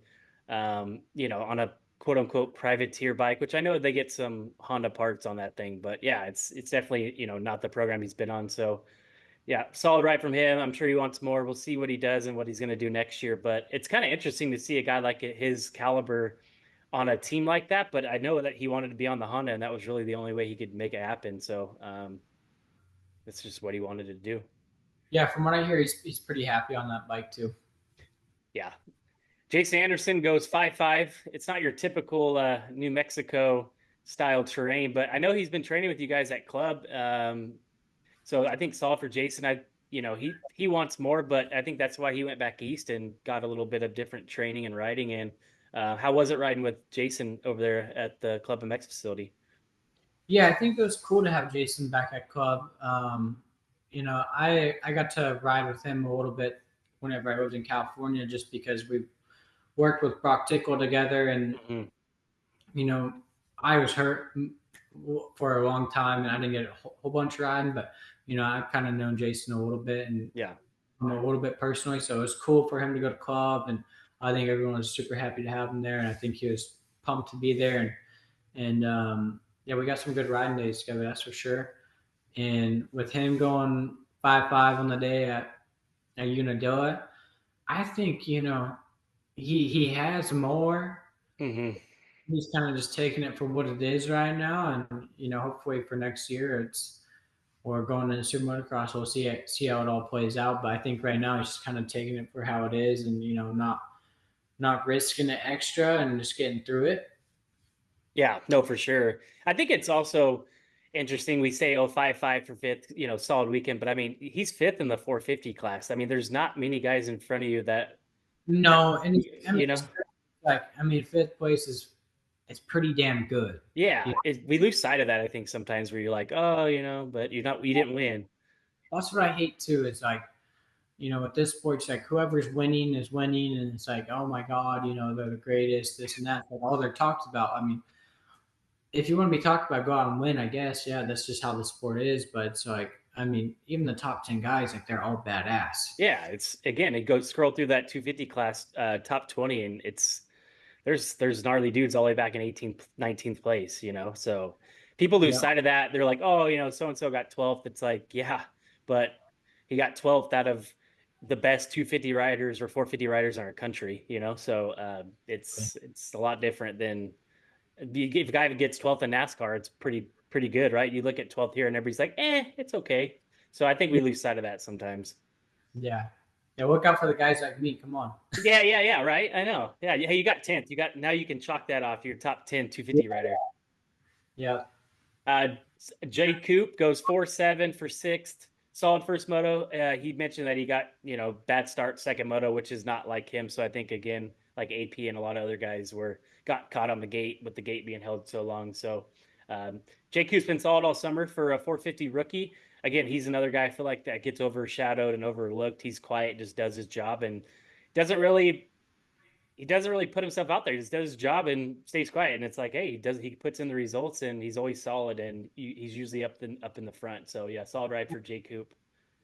on a quote unquote privateer bike, which I know they get some Honda parts on that thing. But yeah, it's definitely not the program he's been on. So yeah, solid ride from him. I'm sure he wants more. We'll see what he does and what he's going to do next year. But it's kind of interesting to see a guy like his caliber on a team like that. But I know that he wanted to be on the Honda, and that was really the only way he could make it happen. So that's just what he wanted to do. Yeah, from what I hear, he's pretty happy on that bike too. Yeah. Jason Anderson goes 5.5. It's not your typical New Mexico style terrain, but I know he's been training with you guys at club. So I think solid for Jason. He wants more, but I think that's why he went back east and got a little bit of different training and riding. And how was it riding with Jason over there at the Club MX facility? Yeah, I think it was cool to have Jason back at club. I got to ride with him a little bit whenever I lived in California, just because we worked with Brock Tickle together, and Mm-hmm. you know, I was hurt for a long time, and I didn't get a whole bunch of riding, but I've kind of known Jason a little bit, and Yeah. a little bit personally, so it was cool for him to go to club, and I think everyone was super happy to have him there, and I think he was pumped to be there, and yeah, we got some good riding days together, that's for sure. And with him going 5.5 on the day at Unadilla, I think he has more. Mm-hmm. He's kind of just taking it for what it is right now, and hopefully for next year it's or going into super motocross, we'll see how it all plays out. But I think right now he's just kind of taking it for how it is, and not risking it extra and just getting through it. Yeah, no, for sure. I think it's also interesting. We say, oh, 5.5 for fifth, solid weekend. But I mean, he's fifth in the 450 class. I mean, there's not many guys in front of you that, No, and I mean, you know, fifth place is it's pretty damn good. yeah, Yeah, we lose sight of that. I think sometimes where you're like, oh, but you didn't win. that's what I hate too. It's like with this sport, it's like whoever's winning is winning, and it's like, oh my god, they're the greatest, this and that. Like all they're talked about. I mean, if you want to be talked about, go out and win. I guess, yeah, that's just how the sport is. But it's like, I mean, even the top 10 guys, like they're all badass. Yeah, it's again, it goes scroll through that 250 class top 20, and there's gnarly dudes all the way back in 18th, 19th place. So people lose Yeah, sight of that. They're like, oh, so and so got 12th. It's like, yeah, but he got 12th out of the best 250 riders or 450 riders in our country. So it's a lot different than if a guy gets 12th in NASCAR, it's pretty good, right? You look at 12th here and everybody's like, it's okay. So I think we lose sight of that sometimes. yeah, yeah. Look out for the guys like me. Come on. Yeah, right. I know. Yeah, hey, you got 10th. Now you can chalk that off your top 10 250 rider. Yeah, Uh, Jay Coop goes 4.7 for sixth. Solid first moto. He mentioned that he got bad start second moto, which is not like him. So I think again, like AP and a lot of other guys got caught on the gate with the gate being held so long. So Jay Coop's been solid all summer for a 450 rookie. Again, he's another guy I feel like that gets overshadowed and overlooked. He's quiet, just does his job, and doesn't really he doesn't really put himself out there. He just does his job and stays quiet. And it's like, hey, he puts in the results and he's always solid and he's usually up in the front. So yeah, solid ride for Jay Coop.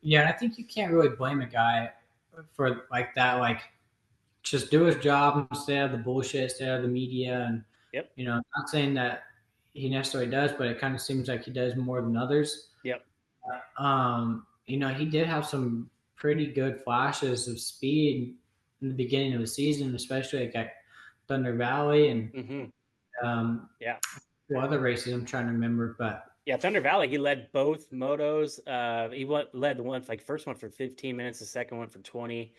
yeah. And I think you can't really blame a guy for like that. Like, just do his job and stay out of the bullshit, stay out of the media, and Yep. not saying that he necessarily does, but it kind of seems like he does more than others. Yep. He did have some pretty good flashes of speed in the beginning of the season, especially like at Thunder Valley and Mm-hmm. um, Yeah. other races. I'm trying to remember, but Yeah, Thunder Valley, he led both motos. Led the one like first one for 15 minutes, the second one for 20.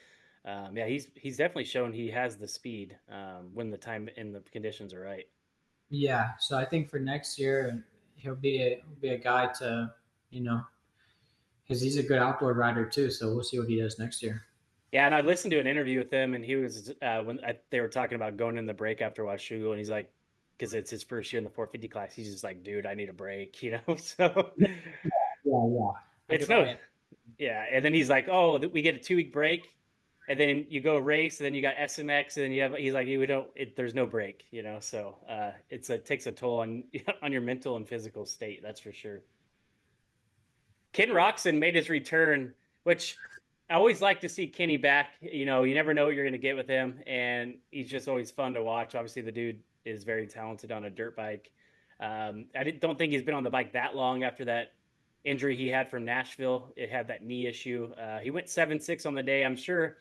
Yeah, he's definitely shown he has the speed when the time and the conditions are right. yeah. So I think for next year, he'll be a guy to you know because he's a good outdoor rider too. So we'll see what he does next year. Yeah, and I listened to an interview with him, and he was they were talking about going in the break after Washugo, and he's like, because it's his first year in the 450 class, he's just like, dude, I need a break. So Yeah, yeah. I it's get no, it. Yeah, and then he's like, "Oh, we get a 2 week break, and then you go race, and then you got SMX, and then you have." He's like, "We don't. There's no break, you know." So it takes a toll on on your mental and physical state. That's for sure. Ken Roxon made his return, which I always like to see Kenny back. You know, you never know what you're going to get with him, and he's just always fun to watch. Obviously, the dude is very talented on a dirt bike. Don't think he's been on the bike that long after that injury he had from Nashville. It had that knee issue. He went 7.6 on the day. I'm sure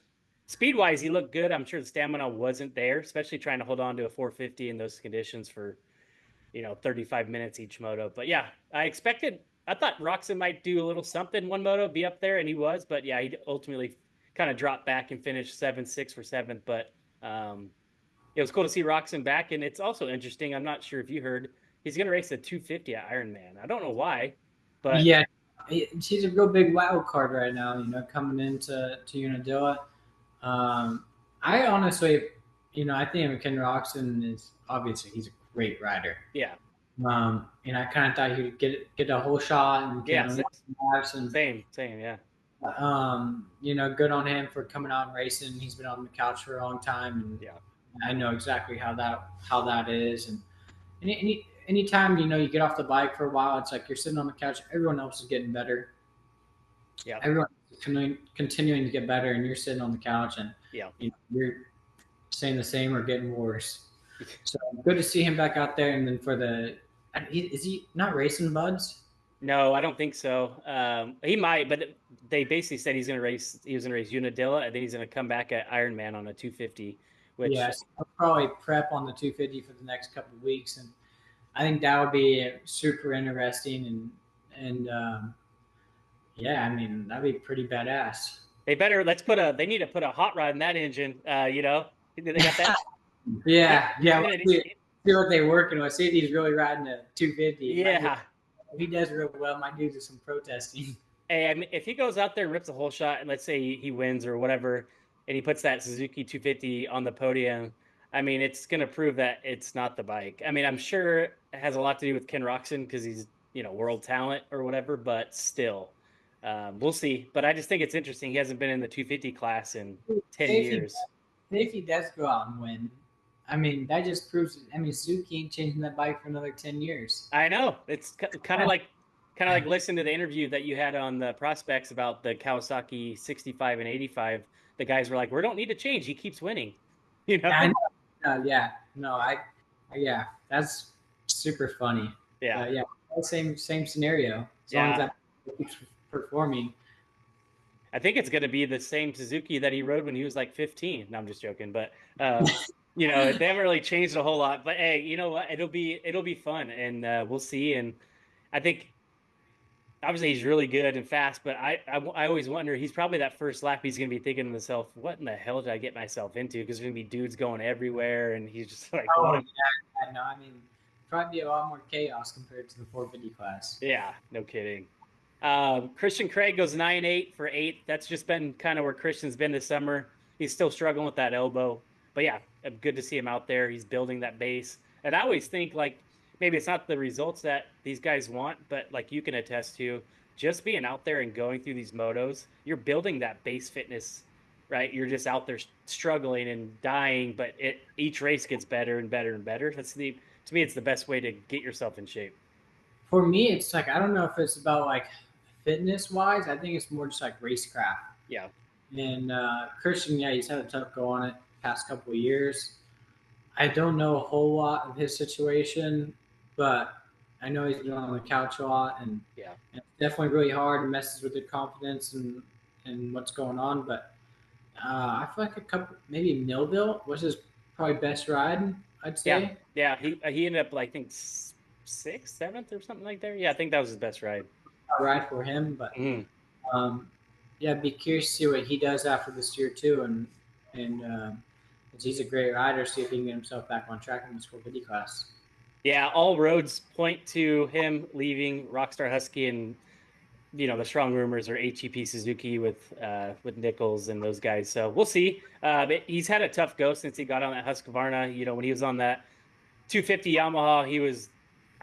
speed wise, he looked good. I'm sure the stamina wasn't there, especially trying to hold on to a 450 in those conditions for 35 minutes each moto. But yeah, I thought Roxon might do a little something one moto, be up there, and he was. But yeah, he ultimately kind of dropped back and finished 7.6 for seventh. But it was cool to see Roxon back, and it's also interesting. I'm not sure if you heard he's going to race a 250 at Ironman. I don't know why, but Yeah, he's a real big wild card right now. Coming into Unadilla. I honestly, I think Ken Roxon is obviously he's a great rider. yeah, And I kind of thought he would get a whole shot and yeah, same, yeah. Good on him for coming out and racing. He's been on the couch for a long time, and Yeah. I know exactly how that is. And anytime you get off the bike for a while, it's like you're sitting on the couch. Everyone else is getting better. Yeah. Everyone is continuing to get better, and you're sitting on the couch, and Yeah. you're staying the same or getting worse. So good to see him back out there. And then is he not racing Buds? No, I don't think so. He might, but they basically said he was going to race Unadilla, and then he's going to come back at Ironman on a 250. Which yes, I'll probably prep on the 250 for the next couple of weeks, and I think that would be super interesting. And yeah, I mean that'd be pretty badass. They need to put a hot rod in that engine. They got that. Yeah. See what they're working with. See if he's really riding a 250. Yeah. If he does real well, might do some protesting. Hey, I mean, if he goes out there and rips a whole shot, and let's say he wins or whatever, and he puts that Suzuki 250 on the podium, I mean, it's going to prove that it's not the bike. I mean, I'm sure it has a lot to do with Ken Roxon because he's world talent or whatever, but still, we'll see. But I just think it's interesting. He hasn't been in the 250 class in 10 years. If he does go out and win, I mean, that just proves. I mean, Suzuki ain't changing that bike for another 10 years. I know. It's kind of like listen to the interview that you had on the prospects about the Kawasaki 65 and 85. The guys were like, "We don't need to change. He keeps winning." Yeah, yeah, that's super funny. Yeah, yeah, same scenario. As long as that keeps performing. I think it's going to be the same Suzuki that he rode when he was like 15. No, I'm just joking, but they haven't really changed a whole lot. But hey, you know what? It'll be fun, and we'll see. And I think obviously he's really good and fast, but I always wonder, he's probably that first lap he's going to be thinking to himself, what in the hell did I get myself into? Because there's going to be dudes going everywhere, and he's just like, oh, yeah, no, I mean, probably be a lot more chaos compared to the 450 class. Yeah, no kidding. Christian Craig goes 9.8 for 8th. That's just been kind of where Christian's been this summer. He's still struggling with that elbow, but yeah, good to see him out there. He's building that base. And I always think, like, maybe it's not the results that these guys want, but like you can attest to, just being out there and going through these motos, you're building that base fitness, right? You're just out there struggling and dying, but each race gets better and better and better. To me, it's the best way to get yourself in shape. For me, it's like, I don't know if it's about like fitness wise. I think it's more just like racecraft. Yeah. And Christian, yeah, he's had a tough go on it past couple of years. I don't know a whole lot of his situation, but I know he's been on the couch a lot, and it's definitely really hard and messes with your confidence and what's going on. But I feel like maybe Millville was his probably best ride, I'd say. Yeah. He ended up, I think, 6th, 7th, or something like that. Yeah, I think that was his best ride. Ride for him, but yeah, I'd be curious to see what he does after this year too, and he's a great rider. See if he can get himself back on track in the 450 class. Yeah, all roads point to him leaving Rockstar Husky, and the strong rumors are HEP Suzuki with Nichols and those guys. So we'll see. But he's had a tough go since he got on that Husqvarna. When he was on that 250 Yamaha, he was,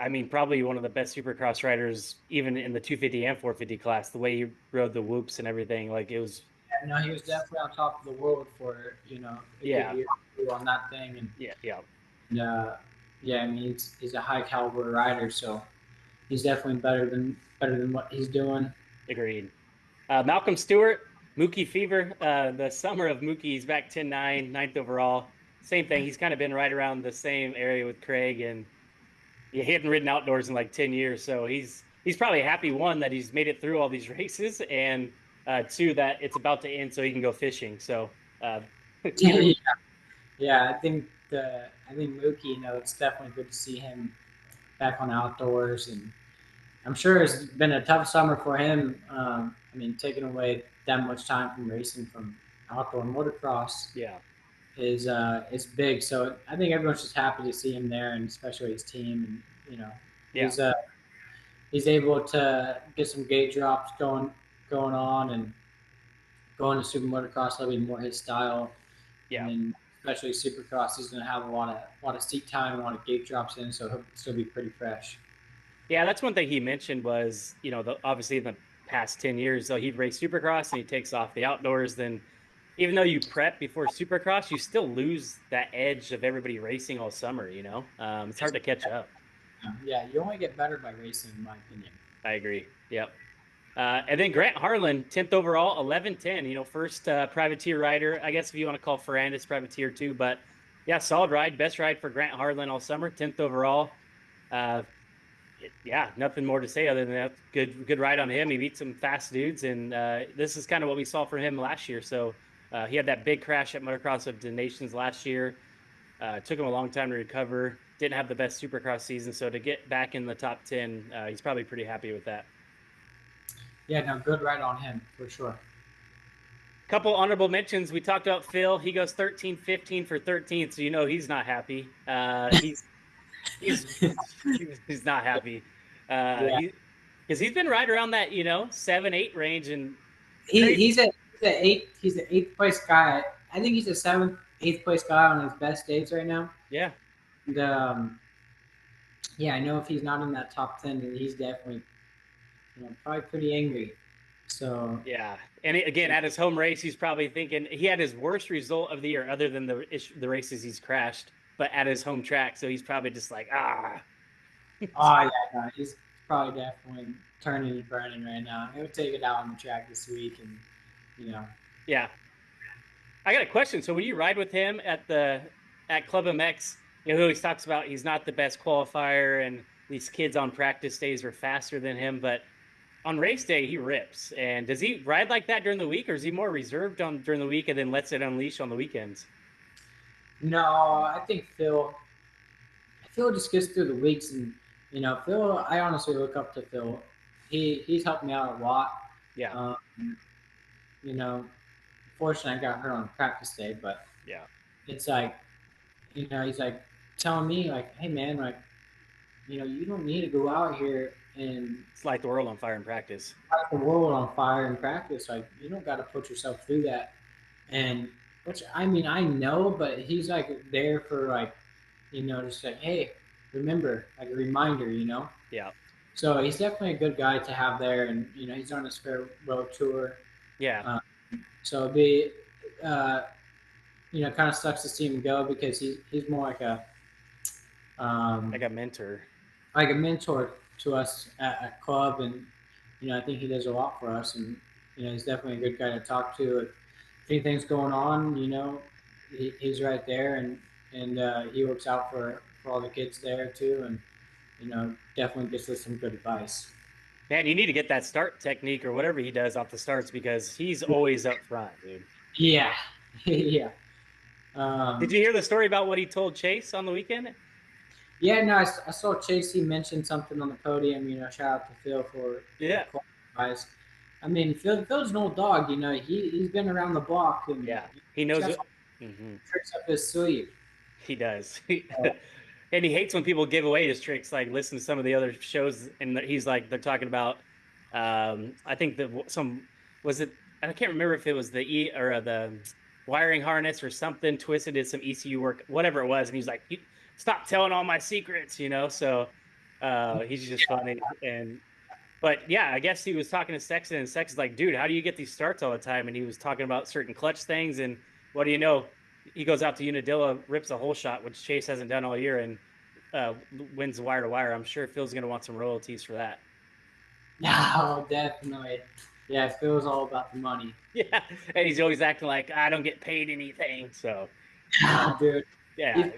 I mean, probably one of the best supercross riders, even in the 250 and 450 class. The way he rode the whoops and everything, like it was. No, he was definitely on top of the world for a good Yeah, year or two on that thing, yeah, yeah. and yeah, I mean he's a high caliber rider, so he's definitely better than what he's doing. Agreed. Malcolm Stewart, Mookie Fever. The summer of Mookie, he's back 10-9, ninth overall. Same thing. He's kind of been right around the same area with Craig, and yeah, he hadn't ridden outdoors in like 10 years. So he's probably happy, one, that he's made it through all these races, and two, that it's about to end so he can go fishing. So either. Yeah, yeah, I think Mookie, it's definitely good to see him back on outdoors, and I'm sure it's been a tough summer for him. I mean, taking away that much time from racing from outdoor motocross Yeah, is big. So I think everyone's just happy to see him there, and especially his team. And yeah, he's he's able to get some gate drops going on, and going to super motocross will be more his style. And yeah. then especially supercross, he's going to have a lot of seat time, a lot of gate drops in, so he'll still be pretty fresh. Yeah, that's one thing he mentioned was, obviously in the past 10 years, though, he'd race Supercross and he takes off the outdoors. Then even though you prep before Supercross, you still lose that edge of everybody racing all summer. It's hard to catch up. Yeah, you only get better by racing, in my opinion. I agree. Yep. And then Grant Harlan, 10th overall, 11-10, first privateer rider. I guess if you want to call Ferrandis privateer too, but yeah, solid ride. Best ride for Grant Harlan all summer, 10th overall. Yeah, nothing more to say other than that. Good ride on him. He beat some fast dudes, and this is kind of what we saw from him last year. So he had that big crash at Motocross of the Nations last year. Took him a long time to recover. Didn't have the best Supercross season, so to get back in the top 10, he's probably pretty happy with that. Yeah, no, good ride on him for sure. Couple honorable mentions. We talked about Phil. He goes 13-15 for 13th, so he's not happy. He's he's not happy. Yeah, He because he's been right around that 7-8 range, and he, crazy. he's the eighth place guy. I think he's the eighth place guy on his best days right now. Yeah, And yeah, I know if he's not in that top 10, then he's definitely probably pretty angry. So yeah. And again, at his home race, he's probably thinking he had his worst result of the year, other than the races he's crashed, but at his home track. So he's probably just like, ah. oh yeah, no, he's probably definitely turning and burning right now. He'll take it out on the track this week, and you know, Yeah. I got a question. So when you ride with him at Club MX, he always talks about he's not the best qualifier, and these kids on practice days are faster than him, but on race day he rips. And does he ride like that during the week, or is he more reserved on during the week and then lets it unleash on the weekends? no, I think Phil just gets through the weeks, and Phil. I honestly look up to Phil. He's helped me out a lot. Yeah, Um, you know, Fortunately, I got hurt on practice day, but yeah. it's like he's like telling me like, hey man, like you don't need to go out here and It's like the world on fire in practice. light the world on fire in practice. Like you don't got to put yourself through that. And which I mean I know, but he's like there for like just like, hey, remember, like a reminder. Yeah, So he's definitely a good guy to have there, and he's on his farewell tour. yeah. Uh, so it'd be, kind of sucks to see him go because he's more Like um, a mentor. like a mentor to us at club, and I think he does a lot for us, and he's definitely a good guy to talk to. If anything's going on, he's right there, and he works out for all the kids there too, and definitely gives us some good advice. Man, you need to get that start technique or whatever he does off the starts, because he's always up front, dude. Yeah, yeah, Did um, you hear the story about what he told Chase on the weekend? yeah. No, I saw Chasey mention something on the podium. Shout out to Phil for Yeah, the advice. I mean, Phil's an old dog. He's been around the block, and yeah. He he's knows got it. some Hmm. tricks up his sleeve. He does. So, And he hates when people give away his tricks. Like, listen to some of the other shows, and he's like, they're talking about. I think that some was it. I can't remember if it was the or the wiring harness or something twisted. Did some ECU work, whatever it was, and he's like, stop telling all my secrets. So He's just funny. But yeah, I guess he was talking to Sexton, and Sexton's like, dude, how do you get these starts all the time? And he was talking about certain clutch things. And what do you know? He goes out to Unadilla, rips a hole shot, which Chase hasn't done all year, and wins wire to wire. I'm sure Phil's going to want some royalties for that. No, definitely. Yeah, Phil's all about the money. Yeah. And he's always acting like, I don't get paid anything. So, Dude, yeah.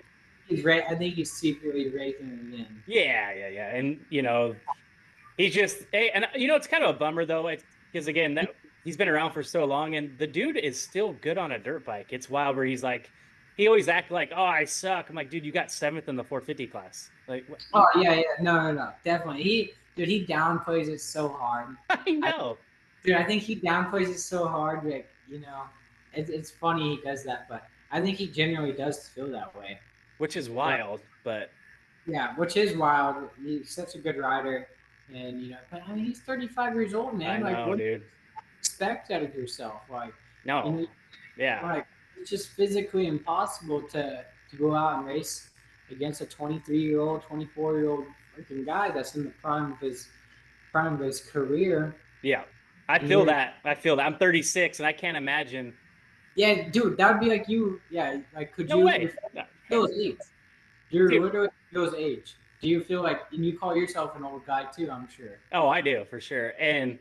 I think he's secretly raking it in. Yeah. And, he's just, hey, and it's kind of a bummer though, because again, he's been around for so long, and the dude is still good on a dirt bike. It's wild where he's like, he always acts like, oh, I suck. I'm like, dude, you got 7th in the 450 class. Like, Oh yeah, no, definitely. He downplays it so hard. I know, I think he downplays it so hard. Like it's funny he does that, but I think he genuinely does feel that way. which is But, wild, but yeah, which is wild. He's such a good rider, and but I mean, he's 35 years old, I man. Like, know, what do you dude. expect out of yourself? Like, you No, know, yeah, like it's just physically impossible to go out and race against a 23-year-old, 24-year-old freaking guy that's in the prime of his career. yeah. I And feel you're that. I feel that. I'm 36, and I can't imagine. Yeah, dude, that would be like you. Yeah, like could No you? way. You're No. Phil's age. You're Dude. literally Phil's age. Do you feel like, and you call yourself an old guy too? I'm sure. Oh, I do for sure. And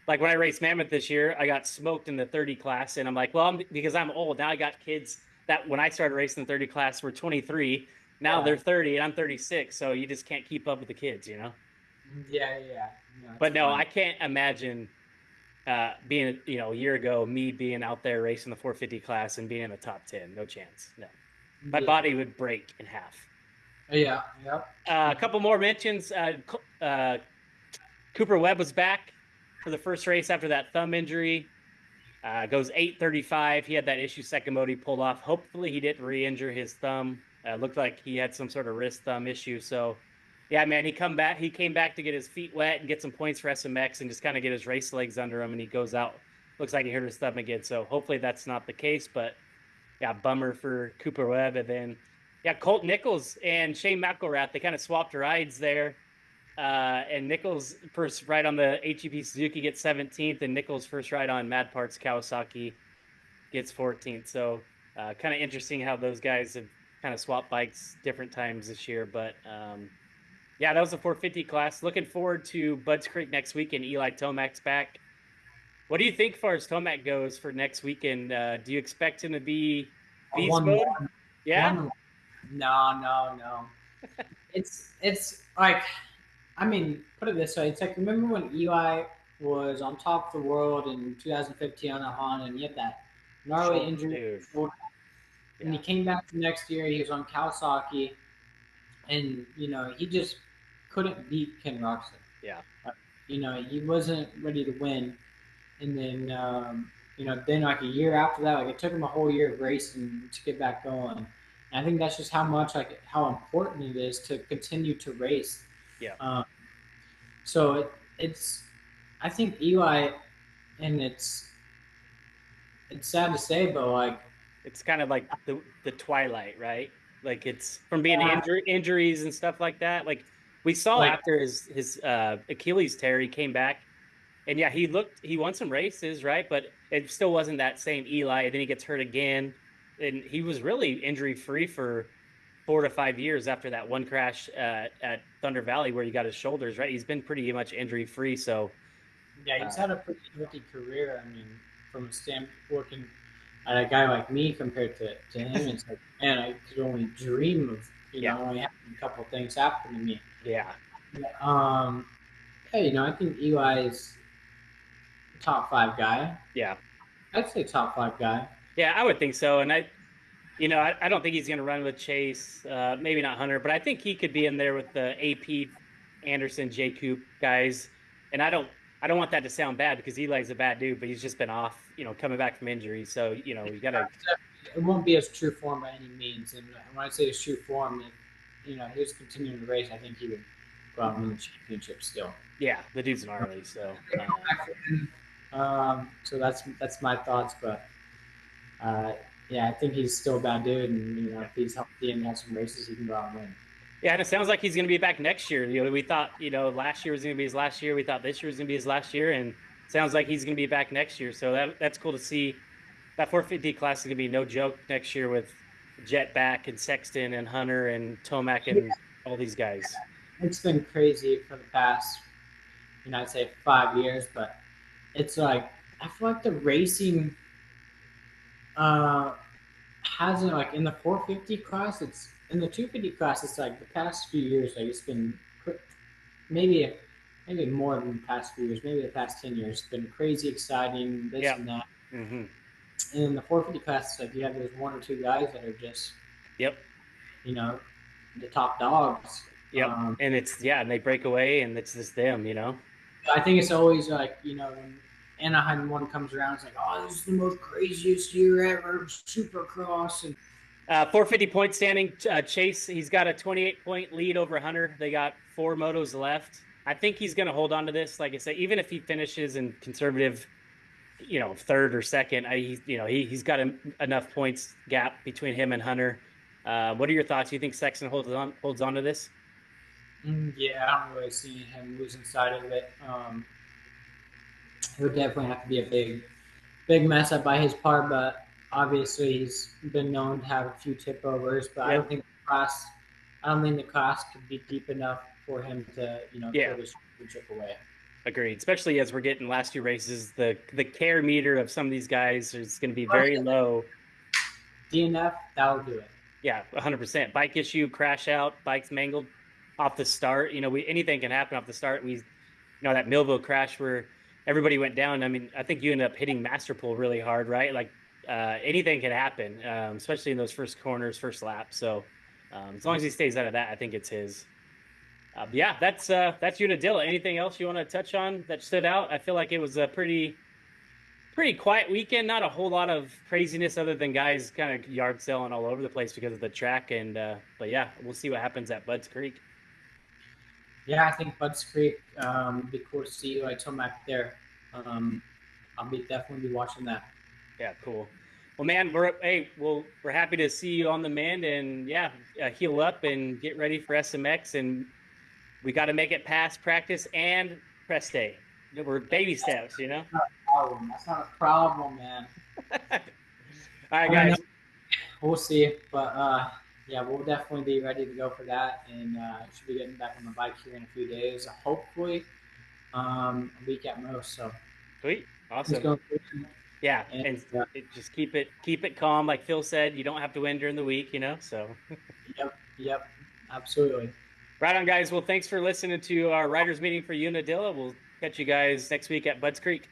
like when I raced Mammoth this year, I got smoked in the 30 class, and I'm like, well, because I'm old now. I got kids that when I started racing the 30 class were 23. Now Yeah, they're 30, and I'm 36. So you just can't keep up with the kids. yeah. No, it's But no, fun. I can't imagine being a year ago me being out there racing the 450 class and being in the top 10. No chance. No, my Yeah, body would break in half. yeah. A couple more mentions. Cooper Webb was back for the first race after that thumb injury. Goes 8:35. He had that issue second mode he pulled off. Hopefully he didn't re-injure his thumb. Looked like he had some sort of wrist thumb issue. So yeah, man, he came back to get his feet wet and get some points for SMX and just kind of get his race legs under him. And he goes out. Looks like he hurt his thumb again. So hopefully that's not the case. But yeah, bummer for Cooper Webb. And then yeah, Colt Nichols and Shane McElrath, they kind of swapped rides there. And Nichols first ride on the HEP Suzuki gets 17th, and Nichols first ride on Mad Parts Kawasaki gets 14th. So kind of interesting how those guys have kind of swapped bikes different times this year. But yeah, that was the 450 class. Looking forward to Budds Creek next week and Eli Tomac's back. What do you think, as far as Tomac goes for next weekend? Do you expect him to be beast One, mode? Yeah. one. No. It's like, I mean, put it this way. It's like, remember when Eli was on top of the world in 2015 on the Honda, and he had that gnarly Shoulder, injury, dude. and he Yeah. came back the next year. He was on Kawasaki, and he just couldn't beat Ken Roxon. Yeah. He wasn't ready to win, and then then like a year after that, like it took him a whole year of racing to get back going. And I think that's just how important it is to continue to race. Yeah. Um, so it's I think Eli, and it's sad to say, but like It's kind of like the twilight, right? Like it's from being uh, injuries and stuff like that. Like we saw like after his Achilles tear, he came back, and yeah, he won some races, right? But it still wasn't that same Eli. And then he gets hurt again, and he was really injury free for 4 to 5 years after that one crash at Thunder Valley where he got his shoulders, right? He's been pretty much injury free. So yeah, he's uh, had a pretty healthy career. I mean, from a standpoint working at a guy like me compared to him, it's like, man, I could only dream of yeah, only having a couple things happen to me. yeah, Um, hey, I think Eli is a top five guy. yeah, I'd say top five guy. yeah. I would think so, and I don't think he's going to run with Chase, maybe not Hunter, but I think he could be in there with the AP, Anderson, J Coop guys. And I don't want that to sound bad because Eli's a bad dude, but he's just been off, coming back from injury. So you got to. It won't be his true form by any means. And when I say his true form, if he was continuing to race, I think he would go out and win the championship still. Yeah, the dude's gnarly. So So that's my thoughts, but yeah, I think he's still a bad dude, and if he's healthy and has some races, he can go out and win. Yeah, and it sounds like he's going to be back next year. We thought, last year was going to be his last year. We thought this year was going to be his last year, and sounds like he's going to be back next year. So that's cool to see. That 450 class is going to be no joke next year with Jett back and Sexton and Hunter and Tomac and all these guys. It's been crazy for the past, I'd say 5 years, but it's like I feel like the racing uh hasn't, like, in the 450 class. It's in the 250 class. It's like the past few years, like it's been maybe maybe more than the past few years, maybe the past 10 years. It's been crazy exciting, this Yeah. and that. Mm-hmm. And in the 450 class, it's like you have those one or two guys that are just, Yep. you know, the top dogs. Yep. And and they break away, and it's just them. I think it's always like, when Anaheim one comes around, it's like, oh, this is the most craziest year ever, Supercross. And 450 point standing. Chase, he's got a 28-point lead over Hunter. They got 4 motos left. I think he's going to hold on to this. Like I said, even if he finishes in conservative, third or second, he's got enough points gap between him and Hunter. What are your thoughts? Do you think Sexton holds on to this? yeah, I don't really see him losing sight of it. It would definitely have to be a big mess up by his part, but obviously he's been known to have a few tip overs. But I don't think the class could be deep enough for him to, throw this championship away. Agreed. Especially as we're getting last 2 races, the care meter of some of these guys is going to be very low. DNF, that will do it. Yeah, 100%. Bike issue, crash out, bikes mangled off the start. Anything can happen off the start. That Millville crash where everybody went down. I mean, I think you ended up hitting Masterpool really hard, right? Like anything can happen, especially in those first corners, first lap. So as long as he stays out of that, I think it's his. Yeah, that's Unadilla. Anything else you want to touch on that stood out? I feel like it was a pretty quiet weekend. Not a whole lot of craziness other than guys kind of yard selling all over the place because of the track. And but yeah, we'll see what happens at Budds Creek. Yeah, I think Budds Creek would be cool to see like Tomac there. I'll definitely be watching that. Yeah, cool. Well, man, we're happy to see you on the mend, and heal up and get ready for SMX, and we got to make it past practice and press day. We're baby steps, That's not a problem. That's not a problem, man. All right, guys. We'll see, but yeah, we'll definitely be ready to go for that, and should be getting back on the bike here in a few days. Hopefully, a week at most. So sweet, awesome. Yeah, and just keep it calm, like Phil said. You don't have to win during the week, So. Yep, absolutely. Right on, guys. Well, thanks for listening to our riders meeting for Unadilla. We'll catch you guys next week at Budds Creek.